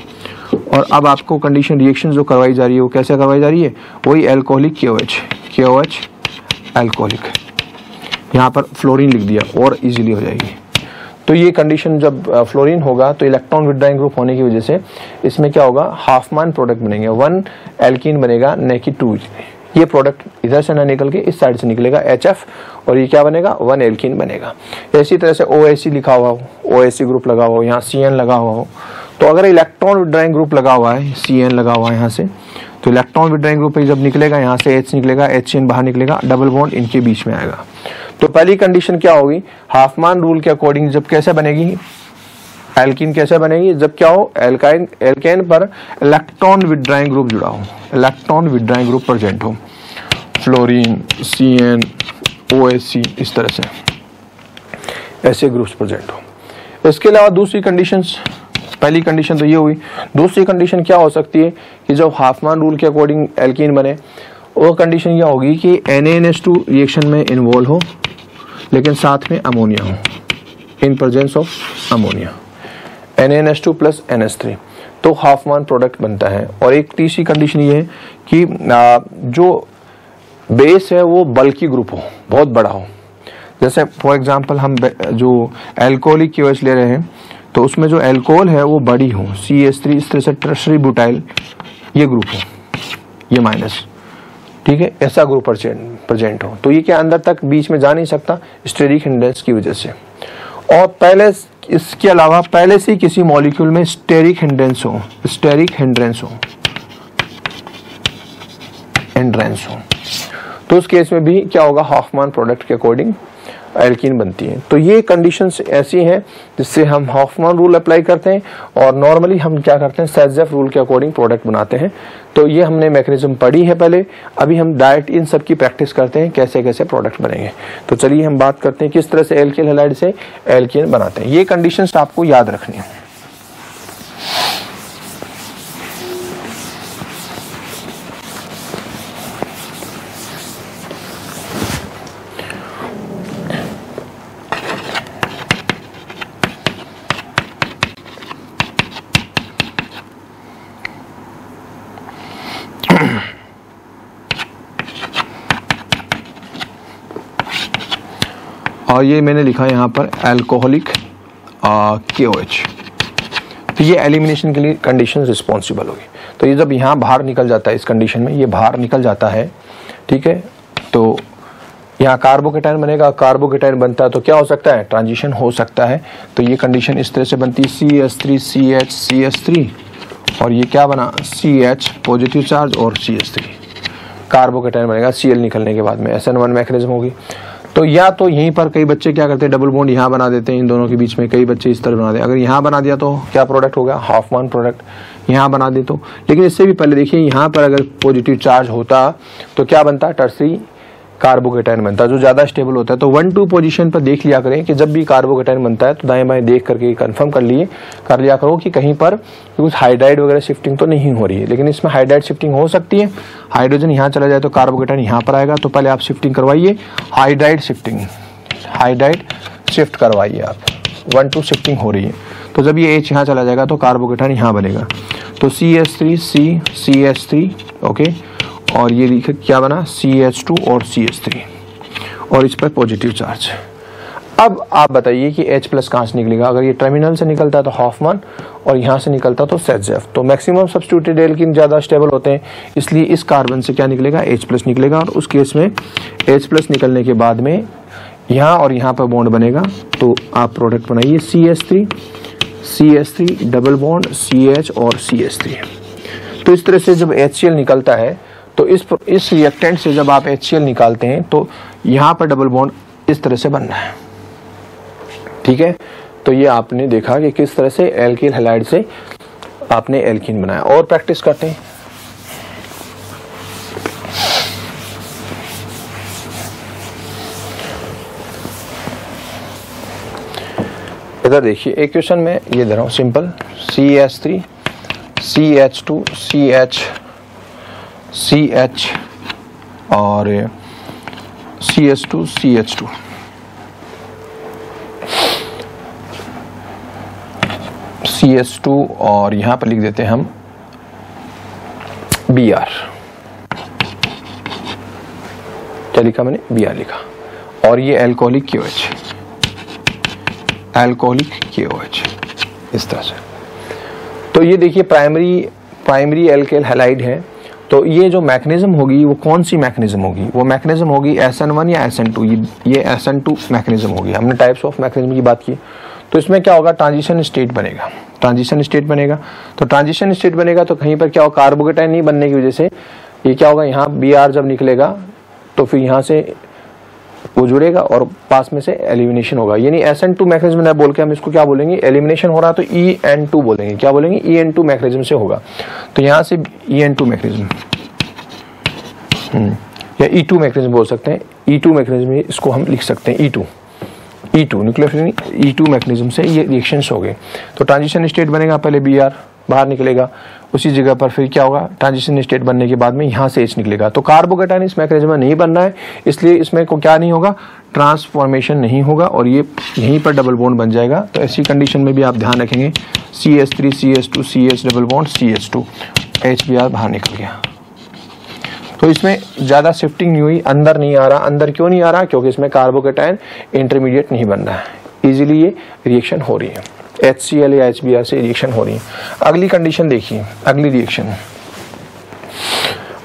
और अब आपको कंडीशन रिएक्शन जो करवाई जा रही है वो कैसे करवाई जा रही है, वही एल्कोहलिक KOH एल्कोहलिक, यहाँ पर फ्लोरीन लिख दिया और इजीली हो जाएगी। तो ये कंडीशन जब फ्लोरीन होगा तो इलेक्ट्रॉन विड्रॉइंग ग्रुप होने की वजह से इसमें क्या होगा, हाफमान प्रोडक्ट बनेंगे, 1 एल्कीन बनेगा न कि 2। ये प्रोडक्ट इधर से ना निकल के इस साइड से निकलेगा HF, और ये क्या बनेगा, 1 एल्कीन बनेगा। इसी तरह से OHC लिखा हुआ हो, OHC ग्रुप लगा हुआ हो, यहाँ CN लगा हुआ हो, तो अगर इलेक्ट्रॉन विड्रॉइंग ग्रुप लगा हुआ है, CN लगा हुआ है यहाँ से, तो इलेक्ट्रॉन विड्रॉइंग ग्रुप जब निकलेगा यहाँ से H निकलेगा, HN बाहर निकलेगा, डबल बॉन्ड इनके बीच में आएगा। तो पहली कंडीशन क्या होगी, हाफमान रूल के अकॉर्डिंग जब कैसे बनेगी, एल्कीन कैसे बनेगी, जब क्या हो, एल्केन पर इलेक्ट्रॉन विड्रॉइंग ग्रुप जुड़ा हो, इलेक्ट्रॉन विड्रॉइंग ग्रुप प्रेजेंट हो, फ्लोरीन CN OHC इस तरह से ऐसे ग्रुप्स प्रेजेंट हो। इसके अलावा दूसरी कंडीशंस, पहली कंडीशन तो ये हुई, दूसरी कंडीशन क्या हो सकती है कि जब हाफमान रूल के अकॉर्डिंग एल्कीन बने, वो कंडीशन यह होगी कि NaNH2 रिएक्शन में इन्वॉल्व हो लेकिन साथ में अमोनिया हो, in presence of ammonia, NaNH2 plus NH3, तो हाफमान प्रोडक्ट बनता है। और एक तीसरी कंडीशन ये है कि जो बेस है वो बल्की ग्रुप हो, बहुत बड़ा हो। जैसे फॉर एग्जांपल हम जो एल्कोहलिक KOH ले रहे हैं तो उसमें जो एल्कोहल है वो बड़ी हो, CH3 इस तरह से टर्शरी ब्यूटाइल ये ग्रुप हो, ये माइनस, ठीक है, ऐसा ग्रुप प्रेजेंट हो, तो ये क्या अंदर तक बीच में जा नहीं सकता स्टेरिक हिंड्रेंस की वजह से। और पहले इसके अलावा पहले से किसी मॉलिक्यूल में स्टेरिक हिंड्रेंस हो, तो उस केस में भी क्या होगा, हाफमान प्रोडक्ट के अकॉर्डिंग एल्कीन बनती है। तो ये कंडीशंस ऐसी हैं जिससे हम हाफमान रूल अप्लाई करते हैं, और नॉर्मली हम क्या करते हैं, सेट्जेफ रूल के अकॉर्डिंग प्रोडक्ट बनाते हैं। तो ये हमने मैकेनिज्म पढ़ी है पहले, अभी हम डायरेक्ट इन सब की प्रैक्टिस करते हैं कैसे कैसे प्रोडक्ट बनेंगे। तो चलिए हम बात करते हैं किस तरह से एल्किल हैलाइड से एल्कीन बनाते हैं। ये कंडीशंस आपको याद रखनी है। और ये मैंने लिखा है यहाँ पर एल्कोहलिक KOH, तो ये एलिमिनेशन के लिए कंडीशन रिस्पॉन्सिबल होगी। तो ये जब यहाँ बाहर निकल जाता है, इस कंडीशन में ये बाहर निकल जाता है, ठीक है, तो यहाँ कार्बोकेटाइन बनेगा, कार्बोकेटाइन बनता है तो क्या हो सकता है, ट्रांजिशन हो सकता है। तो ये कंडीशन इस तरह से बनती है, CH3 CH CH3, और ये क्या बना, CH पॉजिटिव चार्ज और CH3, कार्बोकेटाइन बनेगा Cl निकलने के बाद में, SN1 मैकेनिज्म होगी। तो या तो यहीं पर कई बच्चे क्या करते हैं, डबल बॉन्ड यहाँ बना देते हैं इन दोनों के बीच में, कई बच्चे इस तरह बना देते हैं। अगर यहाँ बना दिया तो क्या प्रोडक्ट हो गया, हाफमान प्रोडक्ट। यहाँ बना दे तो, लेकिन इससे भी पहले देखिए यहाँ पर अगर पॉजिटिव चार्ज होता तो क्या बनता, टर्सरी कार्बोकेटाइन बनता है जो ज़्यादा स्टेबल होता है। तो 1-2 पोजीशन पर देख लिया करें कि जब भी कार्बोकेटाइन बनता है तो दाएं बाएं देख करके कंफर्म कर लिया करो कि कहीं पर कुछ हाइड्राइड वगैरह शिफ्टिंग तो नहीं हो रही है। लेकिन इसमें हाइड्राइड शिफ्टिंग हो सकती है, हाइड्रोजन यहाँ चला जाए तो कार्बोकेटाइन यहाँ पर आएगा, तो पहले आप शिफ्टिंग करवाइए, हाइड्राइड शिफ्ट करवाइए आप, 1-2 शिफ्टिंग हो रही है। तो जब ये H यहाँ चला जाएगा तो कार्बोकेटाइन यहाँ बनेगा, तो CH3 CH3 ओके, और ये लिखे क्या बना, CH2 और CH3, और इस पर पॉजिटिव चार्ज। अब आप बताइए कि H प्लस कहाँ से निकलेगा? अगर ये टर्मिनल से निकलता है तो हॉफमैन और यहाँ से निकलता तो सेटजेफ। तो मैक्सिमम सब्स्टिट्यूटेड एल्कीन ज़्यादा स्टेबल होते हैं, इसलिए इस कार्बन से क्या निकलेगा? H प्लस निकलेगा। और उस केस में H प्लस निकलने के बाद में यहाँ और यहाँ पर बॉन्ड बनेगा, तो आप प्रोडक्ट बनाइए CH3 डबल बॉन्ड CH और CH3। तो इस तरह से जब HCl निकलता है तो इस रिएक्टेंट से जब आप HCl निकालते हैं तो यहाँ पर डबल बॉन्ड इस तरह से बनना है। ठीक है, तो ये आपने देखा कि किस तरह से एल्किल हैलाइड से आपने एल्कीन बनाया। और प्रैक्टिस करते हैं। इधर देखिए एक क्वेश्चन में ये दे रहा हूं सिंपल, CH3 CH2 CH और CH2 CH2 CH2 और यहां पर लिख देते हैं हम Br। क्या लिखा मैंने? Br लिखा। और ये एल्कोहलिक KOH, एल्कोहलिक KOH इस तरह से। तो ये देखिए प्राइमरी एल्केल हैलाइड है। तो ये जो मैकेनिज्म होगी वो कौन सी मैकेनिज्म होगी? वो मैकेनिज्म होगी SN1 या SN2। ये SN2 मैकेनिज्म होगी। हमने टाइप्स ऑफ मैकेनिज्म की बात की। तो इसमें क्या होगा? ट्रांजिशन स्टेट बनेगा। ट्रांजिशन स्टेट बनेगा तो ट्रांजिशन स्टेट बनेगा तो कहीं पर क्या होगा? कार्बोकेटाइन नहीं बनने की वजह से ये क्या होगा? यहाँ Br जब निकलेगा तो फिर यहाँ से वो जुड़ेगा और पास में से एलिमिनेशन होगा। यानी SN2 मैकेनिज्म ना बोल के हम इसको क्या बोलेंगे? एलिमिनेशन हो रहा तो EN2 बोलेंगे। क्या बोलेंगे? EN2 मैकेनिज्म से होगा। तो यहाँ से EN2 मैकेनिज्म या E2 मैकेनिज्म बोल सकते हैं। E2 मैकेनिज्म इसको हम लिख सकते हैं E2 न्यूक्लियोफिलिक E2 मैकेनिज्म से ये रिएक्शंस हो गए। तो ट्रांजिशन स्टेट बनेगा, पहले Br बाहर निकलेगा, उसी जगह पर फिर क्या होगा? ट्रांजिशन स्टेट बनने के बाद में यहाँ से H निकलेगा। तो कार्बोकेटाइन इस मैकेनिज्म में नहीं बनना है, इसलिए इसमें को क्या नहीं होगा? ट्रांसफॉर्मेशन नहीं होगा और ये यहीं पर डबल बॉन्ड बन जाएगा। तो ऐसी कंडीशन में भी आप ध्यान रखेंगे CH3 CH2 CH double bond CH2 HBr बाहर निकल गया। तो इसमें ज़्यादा शिफ्टिंग नहीं हुई, अंदर नहीं आ रहा। अंदर क्यों नहीं आ रहा? क्योंकि इसमें कार्बोकेटाइन इंटरमीडिएट नहीं बन रहा है, इजीली ये रिएक्शन हो रही है। HCl या HBr से रिएक्शन हो रही है। अगली कंडीशन देखिए, अगली रिएक्शन।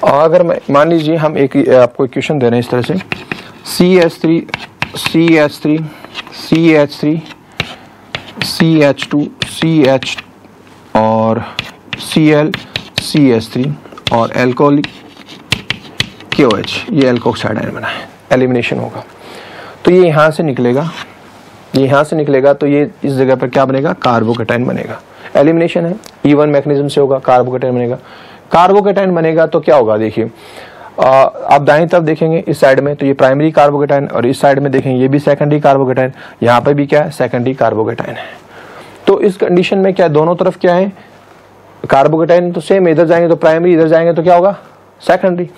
और अगर मैं मान लीजिए हम आपको इक्वेशन दे रहे हैं इस तरह से CH3 CH2 CH और Cl CH3 और एल्कोहलिक KOH, ये एल्कोक्साइड आयन बना है, एलिमिनेशन होगा। तो ये यहाँ से निकलेगा, ये यहाँ से निकलेगा तो ये इस जगह पर क्या बनेगा? कार्बोकेटाइन बनेगा। एलिमिनेशन है, E1 मैकेनिज्म से होगा, कार्बोकेटाइन बनेगा। कार्बोकेटाइन बनेगा तो क्या होगा? देखिए आप दाएं तरफ देखेंगे इस साइड में तो ये प्राइमरी कार्बोकेटाइन और इस साइड में देखेंगे ये भी सेकेंडरी कार्बोकेटाइन। यहाँ पर भी क्या है? सेकेंडरी कार्बोकेटाइन है। तो इस कंडीशन में क्या दोनों तरफ क्या है? कार्बोकेटाइन तो सेम, इधर जाएंगे तो प्राइमरी, इधर जाएंगे तो क्या होगा? सेकेंडरी।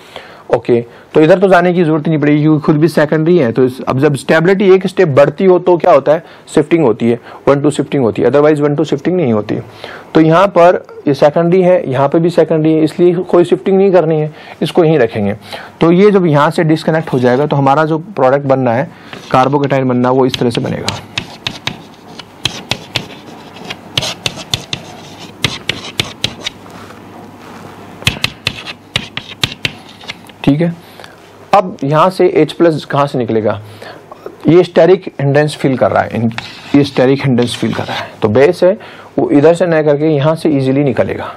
ओके, तो इधर तो जाने की जरूरत नहीं पड़ेगी क्योंकि खुद भी सेकेंडरी है। तो अब जब स्टेबिलिटी एक स्टेप बढ़ती हो तो क्या होता है? शिफ्टिंग होती है, 1-2 शिफ्टिंग होती है, अदरवाइज 1-2 शिफ्टिंग नहीं होती। तो यहाँ पर ये सेकेंडरी है, यहाँ पे भी सेकेंडरी है, इसलिए कोई शिफ्टिंग नहीं करनी है, इसको यहीं रखेंगे। तो ये जब यहाँ से डिस्कनेक्ट हो जाएगा तो हमारा जो प्रोडक्ट बनना है, कार्बोकेटाइन बनना, वो इस तरह से बनेगा। ठीक है, अब यहाँ से H प्लस कहाँ से निकलेगा? ये स्टेरिक हिंड्रेंस फील कर रहा है, ये स्टेरिक हिंड्रेंस फील कर रहा है। तो बेस है वो इधर से न करके यहाँ से इजीली निकलेगा,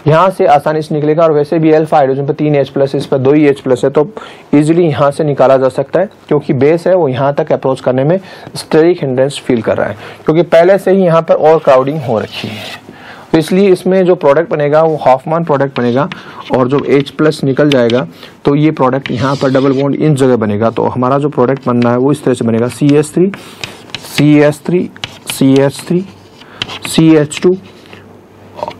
यहाँ से आसानी से निकलेगा। और वैसे भी अल्फा हाइड्रोजन पर 3 H प्लस, इस पर 2 ही H प्लस है, तो इजीली यहाँ से निकाला जा सकता है क्योंकि बेस है वो यहाँ तक अप्रोच करने में स्टेरिक हिंड्रेंस फील कर रहा है, क्योंकि पहले से ही यहाँ पर और क्राउडिंग हो रखी है। तो इसलिए इसमें जो प्रोडक्ट बनेगा वो हॉफमैन प्रोडक्ट बनेगा और जो H प्लस निकल जाएगा तो ये प्रोडक्ट यहाँ पर डबल बॉन्ड इन जगह बनेगा। तो हमारा जो प्रोडक्ट बनना है वो इस तरह से बनेगा CH3 CH2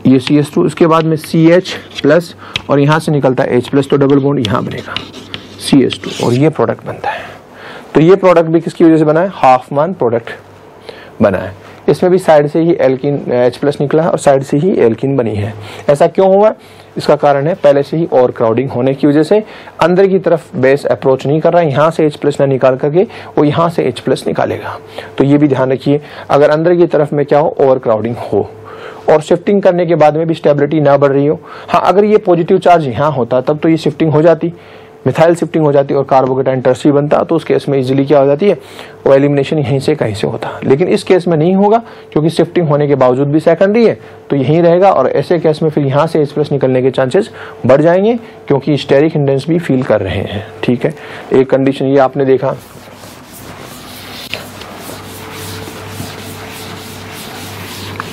ये CH2, इसके बाद में CH प्लस और यहाँ से निकलता है H प्लस, तो डबल बॉन्ड यहाँ बनेगा CH2 और ये प्रोडक्ट बनता है। तो ये प्रोडक्ट भी किसकी वजह से बना है? हॉफमैन प्रोडक्ट बना है। इसमें भी साइड से ही एल्कीन H+ निकला है और साइड से ही एल्कीन बनी है। ऐसा क्यों हुआ? इसका कारण है पहले से ही ओवर क्राउडिंग होने की वजह से अंदर की तरफ बेस अप्रोच नहीं कर रहा है, यहाँ से H+ ना निकाल करके वो यहाँ से H+ निकालेगा। तो ये भी ध्यान रखिए, अगर अंदर की तरफ में क्या हो, ओवर क्राउडिंग हो और शिफ्टिंग करने के बाद में भी स्टेबिलिटी ना बढ़ रही हो। हाँ, अगर ये पॉजिटिव चार्ज यहाँ होता तब तो ये शिफ्टिंग हो जाती, मिथाइल शिफ्टिंग हो जाती और कार्बोकेटाइन टर्सरी बनता, तो उस केस में इजीली क्या हो जाती है, वो एलिमिनेशन यहीं से कहीं से होता। लेकिन इस केस में नहीं होगा क्योंकि शिफ्टिंग होने के बावजूद भी सेकेंडरी है तो यहीं रहेगा और ऐसे केस में फिर यहाँ से H+ निकलने के चांसेस बढ़ जाएंगे क्योंकि स्टेरिक हिंड्रेंस भी फील कर रहे हैं। ठीक है, एक कंडीशन ये आपने देखा।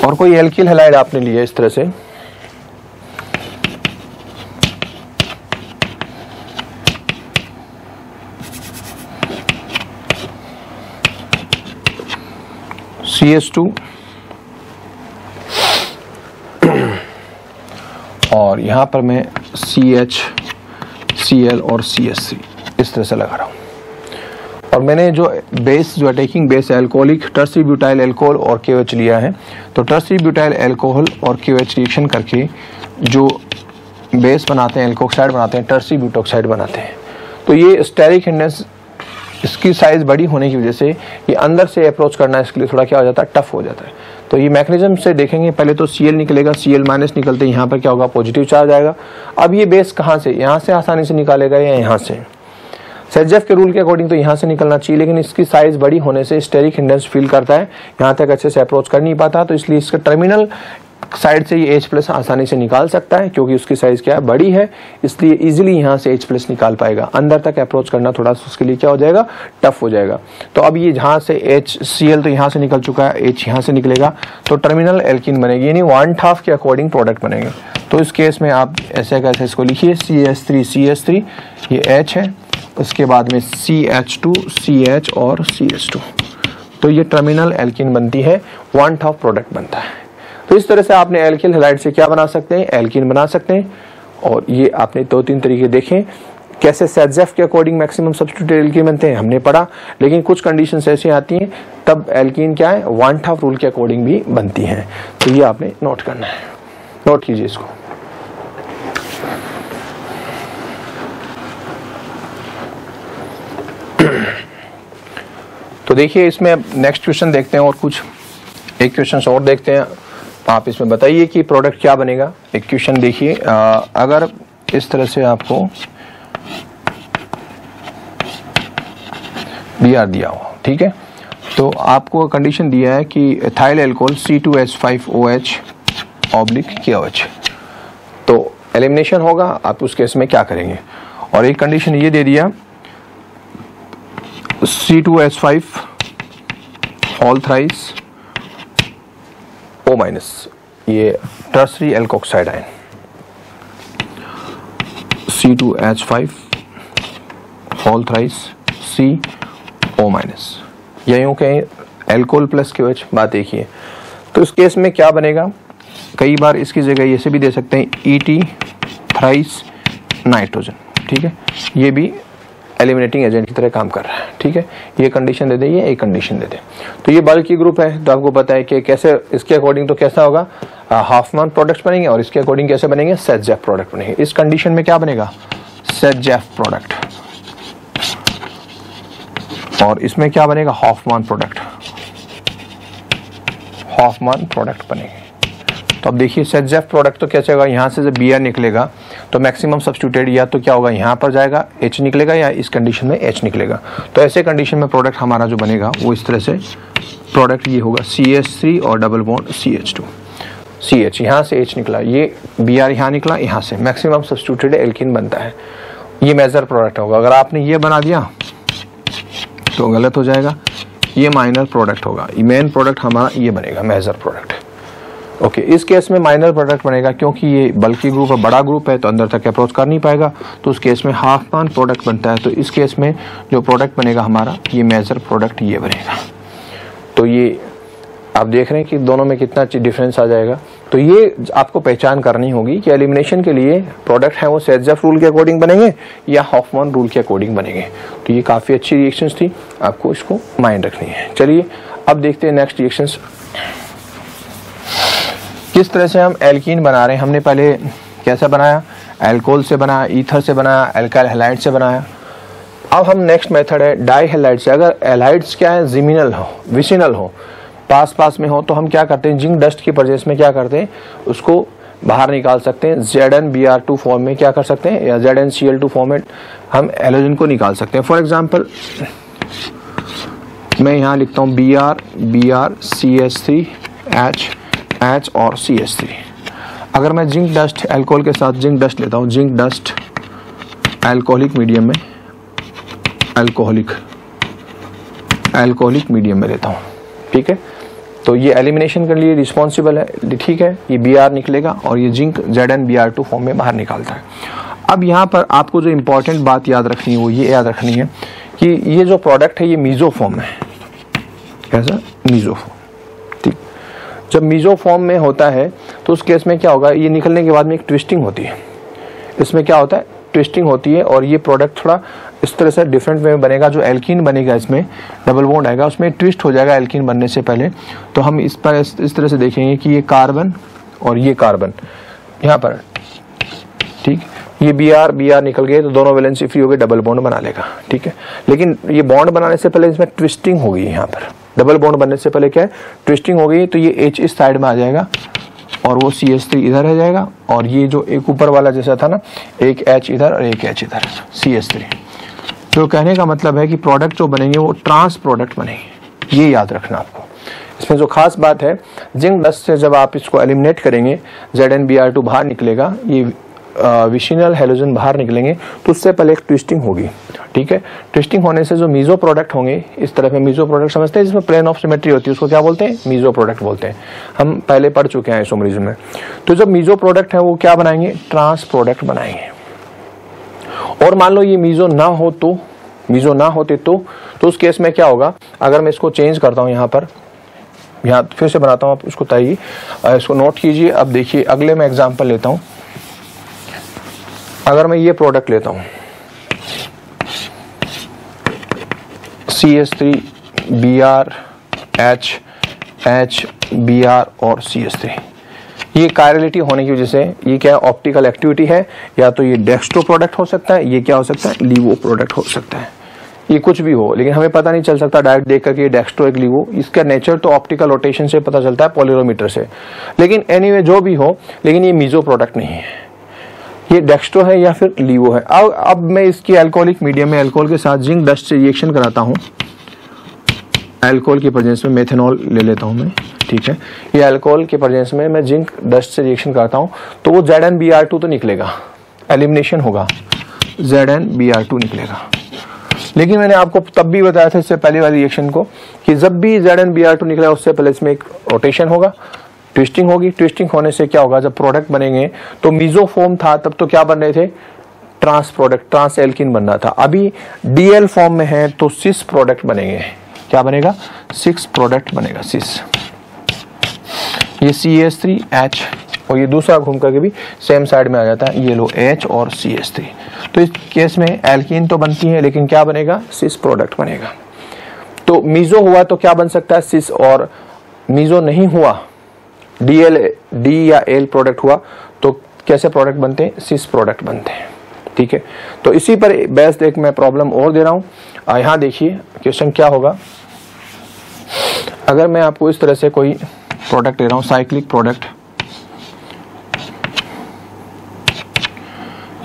और कोई एल्किल हैलाइड आपने लिया इस तरह से, CH2 और यहां पर मैं CH, Cl और CH3 इस तरह से लगा रहा हूं। और मैंने जो बेस, जो अटैकिंग बेस है अल्कोहलिक टर्सरी ब्यूटाइल अल्कोहल और KOH लिया है, तो टर्सरी ब्यूटाइल अल्कोहल और KOH रिएक्शन करके जो बेस बनाते हैं, एल्कोक्साइड बनाते हैं, टर्सरी ब्यूटोक्साइड बनाते हैं। तो ये स्टेरिक हिंड्रेंस, इसकी साइज बड़ी होने की वजह से ये अंदर से अप्रोच करना इसके लिए थोड़ा क्या हो जाता है, टफ हो जाता है। तो ये मैकेनिज्म से देखेंगे, पहले तो Cl निकलेगा, Cl- निकलते यहाँ पर क्या होगा, पॉजिटिव चार्ज आएगा। अब ये बेस कहाँ से, यहाँ से आसानी से निकालेगा या यहाँ से? सेजेफ के रूल के अकॉर्डिंग तो यहाँ से निकलना चाहिए, लेकिन इसकी साइज बड़ी होने से स्टेरिक हिंड्रेंस फील करता है, यहाँ तक अच्छे से अप्रोच कर नहीं पाता, तो इसलिए इसका टर्मिनल साइड से ये H+ आसानी से निकाल सकता है क्योंकि उसकी साइज क्या है, बड़ी है, इसलिए इजीली यहाँ से H+ निकाल पाएगा। अंदर तक अप्रोच करना थोड़ा सा उसके लिए क्या हो जाएगा, टफ हो जाएगा। तो अब ये जहाँ से HCl तो यहाँ से निकल चुका है, H यहाँ से निकलेगा, तो टर्मिनल एल्कीन बनेगी, यानी 1/2 के अकॉर्डिंग प्रोडक्ट बनेंगे। तो इस केस में आप ऐसे कैसे इसको लिखिए, CH3 ये H है, उसके बाद में CH2 CH और CH2, तो ये टर्मिनल एल्कीन बनती है, 1/2 प्रोडक्ट बनता है। तो इस तरह से आपने एल्किल हैलाइड से क्या बना सकते हैं, एल्कीन बना सकते हैं। और ये आपने 2-3 तरीके देखे कैसे सेजेफ के अकॉर्डिंग मैक्सिमम सब्स्टिट्यूटेड एल्कीन बनते हैं, हमने पढ़ा। लेकिन कुछ कंडीशंस ऐसी आती हैं तब एल्कीन क्या है, 1/2 रूल के अकॉर्डिंग भी बनती हैं। तो ये आपने नोट करना है, नोट कीजिए इसको। तो देखिए इसमें नेक्स्ट क्वेश्चन देखते हैं और कुछ एक क्वेश्चन और देखते हैं। आप इसमें बताइए कि प्रोडक्ट क्या बनेगा। एक क्वेश्चन देखिए, अगर इस तरह से आपको Br दिया हो, ठीक है, तो आपको कंडीशन दिया है कि एथाइल अल्कोहल C2H5OH (KOH, तो एलिमिनेशन होगा, आप उस केस में क्या करेंगे। और एक कंडीशन ये दे दिया C2H5 होल थ्राइस O-, ये tertiary alkoxide ion, C2H5 whole thrice CO-, या यूं कहें एल्कोहल प्लस KOH, बात एक ही है। तो इस केस में क्या बनेगा, कई बार इसकी जगह ऐसे भी दे सकते हैं ET थ्राइस नाइट्रोजन, ठीक है, ये भी एलिमिनेटिंग एजेंट की तरह काम कर रहा है, ठीक है। ये कंडीशन दे दे, ये एक कंडीशन दे दे। तो ये बल्कि ग्रुप है, तो आपको पता है कि कैसे इसके अकॉर्डिंग तो कैसा होगा, हाफमैन प्रोडक्ट्स बनेंगे और इसके अकॉर्डिंग कैसे बनेंगे, सेजेफ प्रोडक्ट बनेंगे। इस कंडीशन में क्या बनेगा, सेजेफ प्रोडक्ट, और इसमें क्या बनेगा, हाफमैन प्रोडक्ट, हाफमैन प्रोडक्ट बनेंगे। तो अब देखिए सेजेफ प्रोडक्ट तो कैसे होगा, यहाँ से जब Br निकलेगा तो मैक्सिमम सब्स्टिट्यूटेड या तो क्या होगा, यहाँ पर जाएगा H निकलेगा, या इस कंडीशन में H निकलेगा। तो ऐसे कंडीशन में प्रोडक्ट हमारा जो बनेगा वो इस तरह से प्रोडक्ट ये होगा CH3 और डबल बॉन्ड CH2, CH यहाँ से H निकला, ये Br यहाँ निकला, यहाँ से मैक्सिमम सब्स्टिट्यूटेड एल्कीन बनता है। ये मेजर प्रोडक्ट होगा। अगर आपने ये बना दिया तो गलत हो जाएगा, ये माइनर प्रोडक्ट होगा। मेन प्रोडक्ट हमारा ये बनेगा मेजर प्रोडक्ट। ओके, इस केस में माइनर प्रोडक्ट बनेगा क्योंकि ये बल्कि ग्रुप है, बड़ा ग्रुप है, तो अंदर तक अप्रोच कर नहीं पाएगा, तो उस केस में हाफमैन प्रोडक्ट बनता है। तो इस केस में जो प्रोडक्ट बनेगा हमारा, ये मेजर प्रोडक्ट ये बनेगा। तो ये आप देख रहे हैं कि दोनों में कितना डिफरेंस आ जाएगा। तो ये आपको पहचान करनी होगी कि एलिमिनेशन के लिए प्रोडक्ट है वो सेजेफ रूल के अकॉर्डिंग बनेंगे या हाफमैन रूल के अकॉर्डिंग बनेंगे। तो ये काफ़ी अच्छी रिएक्शंस थी, आपको इसको माइंड रखनी है। चलिए अब देखते हैं नेक्स्ट रिएक्शंस किस तरह से हम एल्कीन बना रहे हैं। हमने पहले कैसा बनाया, एल्कोहल से बनाया, ईथर से बनाया, एल्काइल हैलाइड से बनाया। अब हम नेक्स्ट मेथड है डाई हैलाइड से। अगर हैलाइड्स क्या है, जिमिनल हो, विसिनल हो, पास पास में हो, तो हम क्या करते हैं, जिंक डस्ट की प्रेजेंस में क्या करते हैं, उसको बाहर निकाल सकते हैं। ZnBr2 फॉर्म में क्या कर सकते हैं, या ZnCl2 फॉर्म में हम हैलोजन को निकाल सकते हैं। फॉर एग्जांपल मैं यहाँ लिखता हूँ Br CH3 H और CH3। अगर मैं जिंक डस्ट अल्कोहल के साथ जिंक डस्ट लेता हूँ, जिंक डस्ट अल्कोहलिक मीडियम में, अल्कोहलिक मीडियम में लेता हूँ, ठीक है। तो ये एलिमिनेशन के लिए रिस्पॉन्सिबल है, ठीक है। ये Br निकलेगा और ये जिंक ZnBr2 फॉर्म में बाहर निकालता है। अब यहाँ पर आपको जो इम्पोर्टेंट बात याद रखनी है वो ये याद रखनी है कि ये जो प्रोडक्ट है ये मीजो फॉर्म है। कैसा, मीजो फॉर्म, ठीक। जब मीजो फॉर्म में होता है तो उस केस में क्या होगा, ये निकलने के बाद में एक ट्विस्टिंग होती है। इसमें क्या होता है, ट्विस्टिंग होती है और ये प्रोडक्ट थोड़ा इस तरह से डिफरेंट वे में बनेगा। जो एल्कीन बनेगा इसमें डबल बॉन्ड आएगा, उसमें ट्विस्ट हो जाएगा एल्कीन बनने से पहले। तो हम इस पर इस तरह से देखेंगे कि ये कार्बन और ये कार्बन यहाँ पर, ठीक। ये Br निकल गए तो दोनों वैलेंसी फ्री हो गए, डबल बॉन्ड बना लेगा, ठीक है। लेकिन ये बॉन्ड बनाने से पहले इसमें ट्विस्टिंग हो गई। यहाँ पर डबल बॉन्ड बनने से पहले क्या है, ट्विस्टिंग हो गई। तो ये H इस साइड में आ जाएगा और वो CH3 इधर रह जाएगा, और ये जो एक ऊपर वाला जैसा था ना, एक H इधर और एक H इधर, CH3। तो कहने का मतलब है कि प्रोडक्ट जो बनेंगे वो ट्रांस प्रोडक्ट बनेंगे, ये याद रखना आपको। इसमें जो खास बात है, जिंक डस्ट से जब आप इसको एलिमिनेट करेंगे, ZnBr2 बाहर निकलेगा, ये विसिनल हैलोजन बाहर निकलेंगे, तो उससे पहले एक ट्विस्टिंग होगी, ठीक है। ट्विस्टिंग होने से जो मीजो प्रोडक्ट होंगे, इस तरह के मीजो प्रोडक्ट समझते हैं, जिसमें प्लेन ऑफ सिमेट्री होती है, उसको क्या बोलते हैं, मीजो प्रोडक्ट बोलते हैं। हम पहले पढ़ चुके हैं आइसोमरिज्म में। तो जब मीजो प्रोडक्ट है वो क्या बनाएंगे, ट्रांस प्रोडक्ट बनाएंगे। और मान लो ये मीजो ना होते तो उस केस में क्या होगा, अगर मैं इसको चेंज करता हूँ, यहाँ पर, यहाँ फिर से बनाता हूँ, आप इसको ताइए, इसको नोट कीजिए। अब देखिए अगले मैं एग्जाम्पल लेता हूँ। अगर मैं ये प्रोडक्ट लेता हूँ CH3 Br H Br और CH3, ये कायरलिटी होने की वजह से ये क्या है, ऑप्टिकल एक्टिविटी है। या तो ये डेक्स्ट्रो प्रोडक्ट हो सकता है, ये क्या हो सकता है, लीवो प्रोडक्ट हो सकता है, ये कुछ भी हो, लेकिन हमें पता नहीं चल सकता डायरेक्ट देख करके ये डेक्स्ट्रो एक लीवो। इसका नेचर तो ऑप्टिकल रोटेशन से पता चलता है, पोलरोमीटर से। लेकिन एनीवे जो भी हो, लेकिन ये मीजो प्रोडक्ट नहीं है, ये डेक्स्ट्रो है या फिर लीवो है। अब मैं इसकी अल्कोहलिक मीडियम में अल्कोहल के साथ जिंक डस्ट से रिएक्शन कराता हूँ। अल्कोहल की प्रेजेंस में मेथेनॉल ले लेता हूँ मैं, ठीक है। ये अल्कोहल के प्रेजेंस में मैं जिंक डस्ट से रिएक्शन करता हूँ, तो वो ZnBr2 तो निकलेगा, एलिमिनेशन होगा, ZnBr2 निकलेगा। लेकिन मैंने आपको तब भी बताया था इससे पहले वाली रिएक्शन को कि जब भी ZnBr2 निकलेगा उससे पहले इसमें एक रोटेशन होगा, ट्विस्टिंग होगी। ट्विस्टिंग होने से क्या होगा, जब प्रोडक्ट बनेंगे तो मीजो फॉर्म था तब तो क्या बन रहे थे, ट्रांस प्रोडक्ट, ट्रांस एल्कीन बन रहा था। अभी DL फॉर्म में है तो सिस प्रोडक्ट बनेंगे। क्या बनेगा, 6 प्रोडक्ट बनेगा, सिस। ये CH3H और ये दूसरा घूम करके भी सेम साइड में आ जाता है, ये लो H और CH3। तो इस केस में एल्कीन तो बनती है, लेकिन क्या बनेगा, सिस प्रोडक्ट बनेगा। तो मीजो हुआ तो क्या बन सकता है, सिस, और मीजो नहीं हुआ, D या L प्रोडक्ट हुआ तो कैसे प्रोडक्ट बनते हैं, सिस प्रोडक्ट बनते हैं, ठीक है। तो इसी पर बेस्ट एक मैं प्रॉब्लम और दे रहा हूं। यहाँ देखिए क्वेश्चन क्या होगा। अगर मैं आपको इस तरह से कोई प्रोडक्ट ले रहा हूं, साइक्लिक प्रोडक्ट,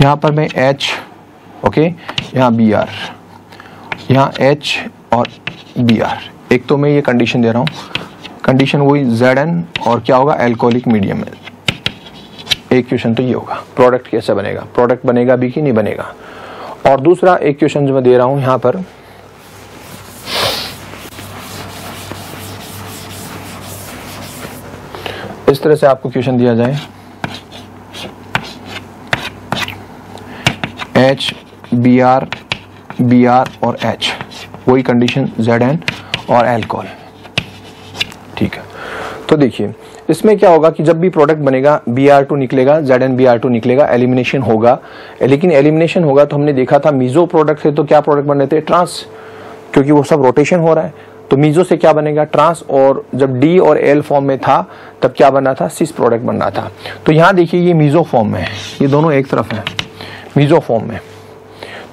यहाँ पर मैं H, ओके, यहाँ Br, यहाँ H और Br। एक तो मैं ये कंडीशन दे रहा हूँ, कंडीशन वही Zn और क्या होगा, अल्कोहलिक मीडियम में। एक क्वेश्चन तो ये होगा, प्रोडक्ट कैसे बनेगा, प्रोडक्ट बनेगा भी कि नहीं बनेगा। और दूसरा एक क्वेश्चन जो मैं दे रहा हूं यहाँ पर, इस तरह से आपको क्वेश्चन दिया जाए, H Br और H, वही कंडीशन Zn और अल्कोहल, ठीक है। तो देखिए इसमें क्या होगा कि जब भी प्रोडक्ट बनेगा Br2 निकलेगा, ZnBr2 निकलेगा, एलिमिनेशन होगा। लेकिन एलिमिनेशन होगा तो हमने देखा था मीजो प्रोडक्ट से तो क्या प्रोडक्ट बन रहे थे, ट्रांस, क्योंकि वो सब रोटेशन हो रहा है। तो मीजो से क्या बनेगा, ट्रांस, और जब डी और एल फॉर्म में था तब क्या बना था, सिस प्रोडक्ट बन रहा था। तो यहाँ देखिए ये मीजो फॉर्म में है, ये दोनों एक तरफ है मीजो फॉर्म में।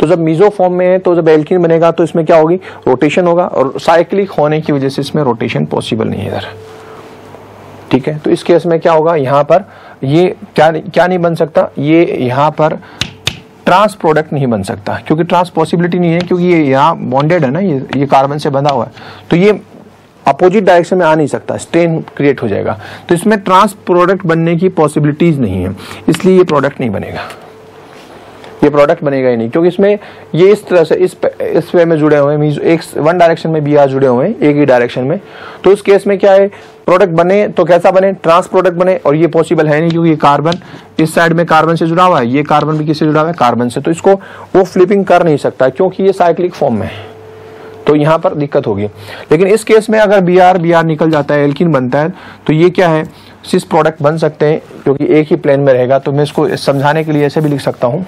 तो जब मीजो फॉर्म में है तो जब एल्कीन बनेगा तो इसमें क्या होगी, रोटेशन होगा, और साइक्लिक होने की वजह से इसमें रोटेशन पॉसिबल नहीं है इधर, ठीक है। तो इस केस में क्या होगा, यहाँ पर ये क्या नहीं बन सकता, ये यहाँ पर ट्रांस प्रोडक्ट नहीं बन सकता, क्योंकि ट्रांस पॉसिबिलिटी नहीं है, क्योंकि ये यहाँ बॉन्डेड है ना, ये कार्बन से बंधा हुआ है, तो ये अपोजिट डायरेक्शन में आ नहीं सकता, स्ट्रेन क्रिएट हो जाएगा। तो इसमें ट्रांस प्रोडक्ट बनने की पॉसिबिलिटीज नहीं है, इसलिए ये प्रोडक्ट नहीं बनेगा, ये प्रोडक्ट बनेगा ही नहीं, क्योंकि इसमें ये इस तरह से इस वे में जुड़े हुए हैं, एक वन डायरेक्शन में भी जुड़े हुए हैं, एक ही डायरेक्शन में। तो उस केस में क्या है, प्रोडक्ट बने तो कैसा बने, ट्रांस प्रोडक्ट बने, और ये पॉसिबल है नहीं, क्योंकि ये कार्बन इस साइड में कार्बन से जुड़ा हुआ है, ये कार्बन भी किससे जुड़ा हुआ है, कार्बन से, तो इसको वो फ्लिपिंग कर नहीं सकता, क्योंकि ये साइक्लिक फॉर्म में है, तो यहाँ पर दिक्कत होगी। लेकिन इस केस में अगर बी आर निकल जाता है, एल्कीन बनता है, तो ये क्या है, सिस प्रोडक्ट बन सकते हैं, क्योंकि एक ही प्लेन में रहेगा। तो मैं इसको समझाने के लिए ऐसे भी लिख सकता हूं,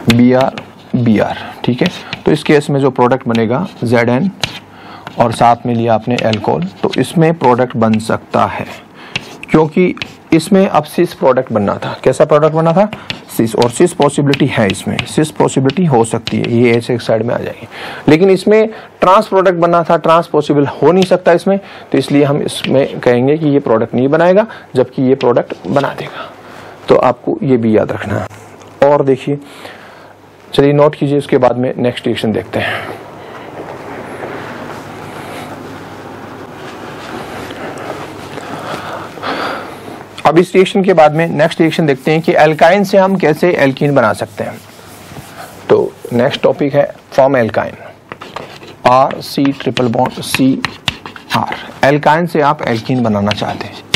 बी आर, ठीक है। तो इस केस में जो प्रोडक्ट बनेगा Zn, और साथ में लिया आपने एल्कोहल, तो इसमें प्रोडक्ट बन सकता है, क्योंकि इसमें अब सिस प्रोडक्ट बनना था। कैसा प्रोडक्ट बनना था, सिस, और सिस पॉसिबिलिटी है, इसमें सिस पॉसिबिलिटी हो सकती है, ये ऐसे एक साइड में आ जाएगी। लेकिन इसमें ट्रांस प्रोडक्ट बनना था, ट्रांस पॉसिबल हो नहीं सकता इसमें, तो इसलिए हम इसमें कहेंगे कि ये प्रोडक्ट नहीं बनाएगा, जबकि ये प्रोडक्ट बना देगा। तो आपको ये भी याद रखना है। और देखिए, चलिए नोट कीजिए, उसके बाद में नेक्स्ट रिएक्शन देखते हैं। अब इस रिएक्शन के बाद में नेक्स्ट रिएक्शन देखते हैं कि एल्काइन से हम कैसे एल्कीन बना सकते हैं। तो नेक्स्ट टॉपिक है form alkyne, R C triple bond C R. Alkyne से आप एल्कीन बनाना चाहते हैं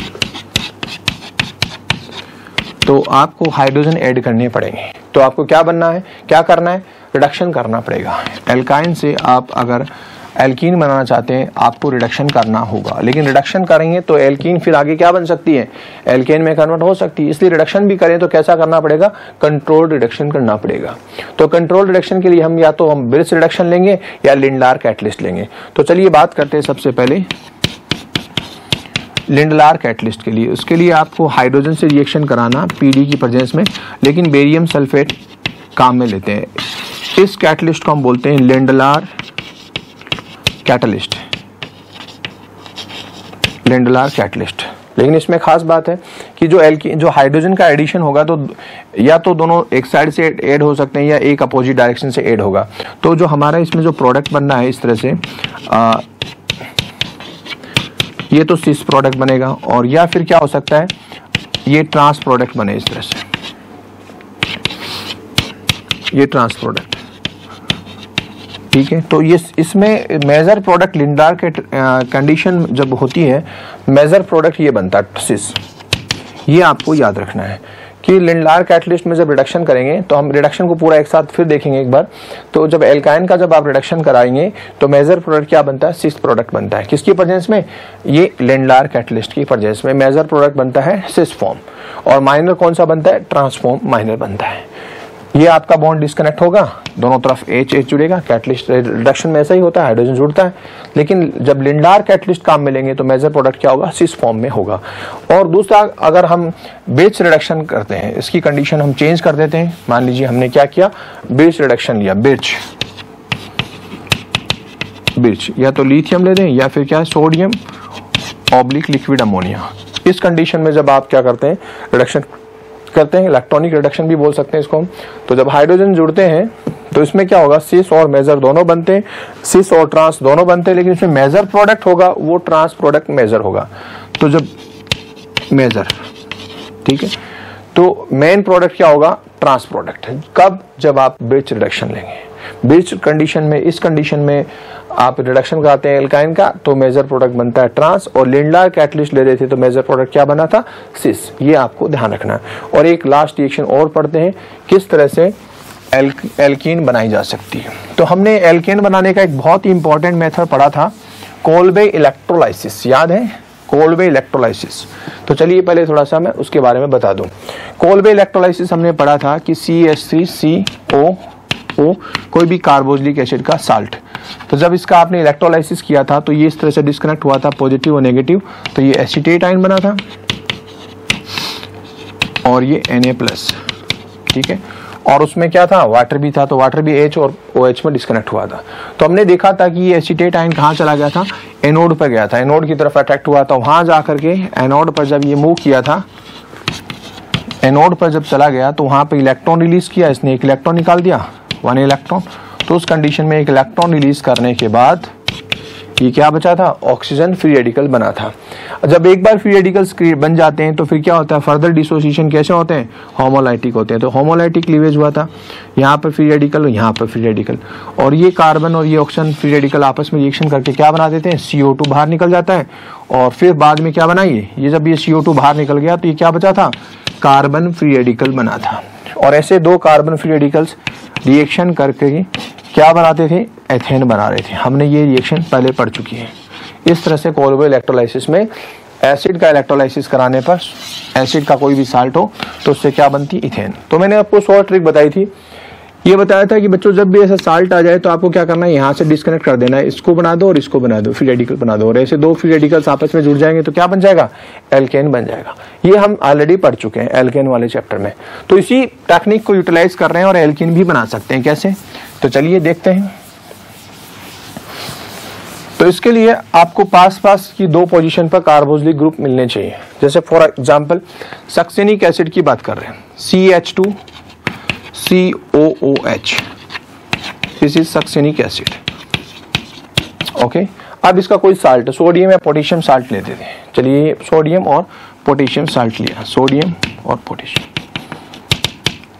तो आपको हाइड्रोजन ऐड करने पड़ेंगे। तो आपको क्या बनना है, क्या करना है, रिडक्शन करना पड़ेगा। एल्काइन से आप अगर एल्कीन बनाना चाहते हैं आपको रिडक्शन करना होगा, लेकिन रिडक्शन करेंगे तो एल्कीन फिर आगे क्या बन सकती है, एल्केन में कन्वर्ट हो सकती है। इसलिए रिडक्शन भी करें तो कैसा करना पड़ेगा, कंट्रोल्ड रिडक्शन करना पड़ेगा। तो कंट्रोल्ड रिडक्शन के लिए हम या तो हम ब्रिज रिडक्शन लेंगे या लिंडलार कैटलिस्ट लेंगे। तो चलिए बात करते हैं सबसे पहले लिंडलार कैटलिस्ट के लिए। उसके लिए आपको हाइड्रोजन से रिएक्शन कराना पीडी की प्रेजेंस में, लेकिन बेरियम सल्फेट काम में लेते हैं। इस कैटलिस्ट को हम बोलते हैं लिंडलार कैटलिस्ट, लिंडलार कैटलिस्ट। लेकिन इसमें खास बात है कि जो हाइड्रोजन का एडिशन होगा तो या तो दोनों एक साइड से ऐड हो सकते हैं या एक अपोजिट डायरेक्शन से ऐड होगा। तो जो हमारा इसमें जो प्रोडक्ट बनना है इस तरह से ये तो सिस प्रोडक्ट बनेगा, और या फिर क्या हो सकता है ये ट्रांस प्रोडक्ट बने इस तरह से, ये ट्रांस प्रोडक्ट, ठीक है। तो ये इसमें मेजर प्रोडक्ट लिंडलार के कंडीशन जब होती है मेजर प्रोडक्ट ये बनता है सिस। ये आपको याद रखना है कि लिंडलार कैटलिस्ट में जब रिडक्शन करेंगे तो हम रिडक्शन को पूरा एक साथ फिर देखेंगे एक बार। तो जब एल्काइन का जब आप रिडक्शन कराएंगे तो मेजर प्रोडक्ट क्या बनता है, सिस प्रोडक्ट बनता है। किसकी प्रेजेंस में, ये लिंडलार कैटलिस्ट की प्रेजेंस में मेजर प्रोडक्ट बनता है सिस फॉर्म, और माइनर कौन सा बनता है, ट्रांसफॉर्म माइनर बनता है। ये आपका बॉन्ड डिस्कनेक्ट होगा, दोनों तरफ H जुड़ेगा। कैटलिस्ट रिडक्शन में ऐसा ही होता है, हाइड्रोजन जुड़ता है। लेकिन जब लिंडलार कैटलिस्ट काम में लेंगे तो मेजर प्रोडक्ट क्या होगा, सिस फॉर्म में होगा। और दूसरा, अगर हम बेस रिडक्शन करते हैं, इसकी कंडीशन हम चेंज कर देते हैं। मान लीजिए हमने क्या किया, बेस रिडक्शन लिया, बिर्च या तो लिथियम ले दें या फिर क्या, सोडियम ऑब्लिक लिक्विड अमोनिया। इस कंडीशन में जब आप क्या करते हैं, रिडक्शन करते हैं, इलेक्ट्रॉनिक रिडक्शन भी बोल सकते हैं इसको हम। तो जब हाइड्रोजन जुड़ते हैं तो इसमें क्या होगा, सिस और मेजर दोनों बनते हैं, सिस और ट्रांस दोनों बनते हैं, लेकिन इसमें मेजर प्रोडक्ट होगा वो ट्रांस प्रोडक्ट मेजर होगा। तो जब मेजर, ठीक है, तो मेन प्रोडक्ट क्या होगा, ट्रांस प्रोडक्ट। कब, जब आप ब्रिज रिडक्शन लेंगे। ब्रिज कंडीशन में, इस कंडीशन में आप रिडक्शन कराते हैं एल्काइन का तो मेजर प्रोडक्ट बनता है ट्रांस, और लिंडलार कैटलिस्ट ले रहे थे तो मेजर प्रोडक्ट क्या बना था, सिस। ये आपको ध्यान रखना है। और एक लास्ट रिएक्शन और पढ़ते हैं किस तरह से एल्कीन बनाई जा सकती है। तो हमने एल्केन बनाने का एक बहुत ही इंपॉर्टेंट मेथड पढ़ा था, कोल्बे इलेक्ट्रोलाइसिस। याद है कोलबे इलेक्ट्रोलाइसिस। तो चलिए पहले थोड़ा सा मैं उसके बारे में बता दूं। कोलबे इलेक्ट्रोलाइसिस हमने पढ़ा था कि CH3CO कोई भी कार्बोक्सिलिक एसिड का साल्ट, तो जब इसका आपने इलेक्ट्रोलाइसिस किया था तो ये इस तरह से डिस्कनेक्ट हुआ था, पॉजिटिव और नेगेटिव, तो ये एसीटेट आयन बना था और ये Na+, ठीक है। और उसमें क्या था, वाटर भी था, तो वाटर भी H और OH में डिस्कनेक्ट हुआ था। तो हमने देखा था कि ये एसीटेट आयन कहाँ चला गया था, एनोड पर गया था, एनोड की तरफ अट्रैक्ट हुआ था। वहां जाकर के एनोड पर जब ये मूव किया था, एनोड पर जब चला गया तो वहां पे इलेक्ट्रॉन रिलीज किया, इसने एक इलेक्ट्रॉन निकाल दिया, 1 इलेक्ट्रॉन। तो उस कंडीशन में एक इलेक्ट्रॉन रिलीज करने के बाद ये क्या बचा था, ऑक्सीजन फ्री रेडिकल बना था। जब एक बार फ्री रेडिकल्स बन जाते हैं तो फिर क्या होता है, फर्दर डिसोसिएशन कैसे होते हैं, होमोलाइटिक होते हैं। तो होमोलाइटिक क्लीवेज हुआ था, यहाँ पर फ्री रेडिकल और यहाँ पर फ्री रेडिकल, और ये कार्बन और ये ऑक्सीजन फ्री रेडिकल आपस में रिएक्शन करके क्या बना देते हैं, CO2 बाहर निकल जाता है। और फिर बाद में क्या बनाइए, ये जब ये CO2 बाहर निकल गया तो ये क्या बचा था, कार्बन फ्री रेडिकल बना था। और ऐसे 2 कार्बन फ्री रेडिकल्स रिएक्शन करके क्या बनाते थे, एथेन बना रहे थे। हमने ये रिएक्शन पहले पढ़ चुकी है। इस तरह से कोलबे इलेक्ट्रोलाइसिस में एसिड का इलेक्ट्रोलाइसिस कराने पर, एसिड का कोई भी साल्ट हो तो उससे क्या बनती, इथेन। तो मैंने आपको शॉर्ट ट्रिक बताई थी, ये बताया था कि बच्चों जब भी ऐसा साल्ट आ जाए तो आपको क्या करना है, यहाँ से डिस्कनेक्ट कर देना है, इसको बना दो और इसको बना दो, फ्री रेडिकल बना दो, और ऐसे 2 फ्री रेडिकल्स आपस में जुड़ जाएंगे तो क्या बन जाएगा, एल्केन बन जाएगा। ये हम ऑलरेडी पढ़ चुके हैं एल्केन वाले चैप्टर में। तो इसी टेक्निक को यूटिलाइज कर रहे हैं और एल्केन भी बना सकते हैं। कैसे, तो चलिए देखते हैं। तो इसके लिए आपको पास पास की 2 पोजीशन पर कार्बोक्सिलिक ग्रुप मिलने चाहिए। जैसे फॉर एग्जांपल सक्सेनिक एसिड की बात कर रहे हैं, CH2COOH, this is succinic acid, okay. अब इसका कोई साल्ट, सोडियम या पोटेशियम साल्ट लेते थे। चलिए सोडियम और पोटेशियम साल्ट लिया, सोडियम और पोटेशियम।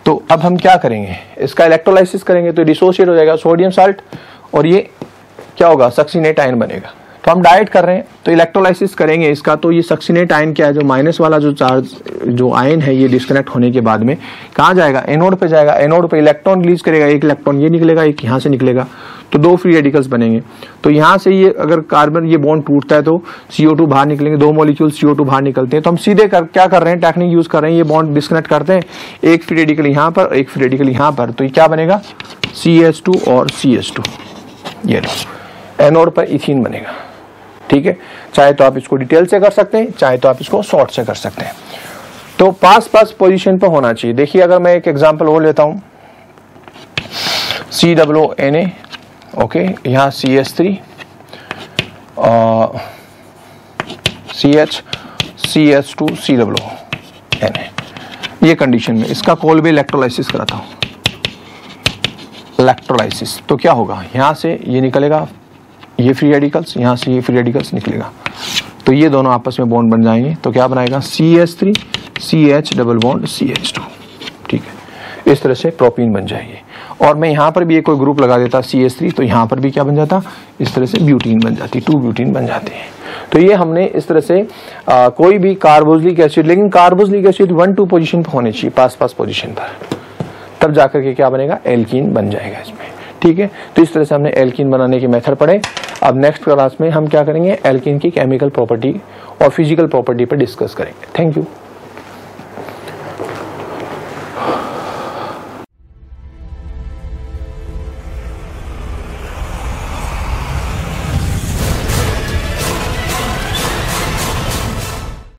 तो अब हम क्या करेंगे, इसका इलेक्ट्रोलाइसिस करेंगे तो डिसोशिएट हो जाएगा सोडियम साल्ट, और ये क्या होगा, सक्सीनेट आयन बनेगा। तो हम डायरेक्ट कर रहे हैं तो इलेक्ट्रोलाइसिस करेंगे इसका, तो ये सक्सीनेट आयन क्या है, जो माइनस वाला जो चार्ज जो आयन है ये डिस्कनेक्ट होने के बाद में कहाँ जाएगा, एनोड पे जाएगा। एनोड पे इलेक्ट्रॉन रिलीज करेगा, एक इलेक्ट्रॉन ये निकलेगा, एक यहाँ से निकलेगा, तो 2 फ्री रेडिकल्स बनेंगे। तो यहाँ से ये अगर कार्बन ये बॉन्ड टूटता है तो CO2 बाहर निकलेंगे, 2 मॉलिक्यूल CO2 बाहर निकलते हैं। तो हम सीधे क्या कर रहे हैं, टेक्निक यूज कर रहे हैं, ये बॉन्ड डिस्कनेक्ट करते हैं, एक फ्री रेडिकल यहाँ पर, एक फ्री रेडिकल यहाँ पर, तो ये क्या बनेगा, CH2 और CH2, ये लो, एनोड पर इथीन बनेगा। ठीक है, चाहे तो आप इसको डिटेल से कर सकते हैं, चाहे तो आप इसको शॉर्ट से कर सकते हैं। तो पास पास पोजीशन पर होना चाहिए। देखिए अगर मैं एक एग्जांपल और लेता हूं, COONA, ओके, यहाँ CH3 CH CH2 COONA, ये कंडीशन में इसका कोलबे इलेक्ट्रोलाइसिस कराता हूं, इलेक्ट्रोलाइसिस। तो क्या होगा, यहाँ से ये निकलेगा, ये फ्री रेडिकल्स, यहाँ से ये फ्री रेडिकल्स निकलेगा, तो ये दोनों आपस में बॉन्ड बन जाएंगे। तो क्या बनाएगा, CH3 CH double bond CH2, ठीक है, इस तरह से प्रोपीन बन जाएगी। और मैं यहाँ पर भी एक कोई ग्रुप लगा देता CH3, तो यहाँ पर भी क्या बन जाता, इस तरह से ब्यूटीन बन जाती, 2 ब्यूटीन बन जाते हैं। तो ये हमने इस तरह से कोई भी कार्बोक्सिलिक एसिड, लेकिन कार्बोक्सिलिक एसिड 1-2 पोजीशन पर होने चाहिए, पास पास पोजीशन पर, तब जाकर के क्या बनेगा, एल्कीन बन जाएगा इसमें। ठीक है, तो इस तरह से हमने एल्कीन बनाने के मेथड पढ़े। अब नेक्स्ट क्लास में हम क्या करेंगे, एल्कीन की केमिकल प्रॉपर्टी और फिजिकल प्रॉपर्टी पर डिस्कस करेंगे। Thank you.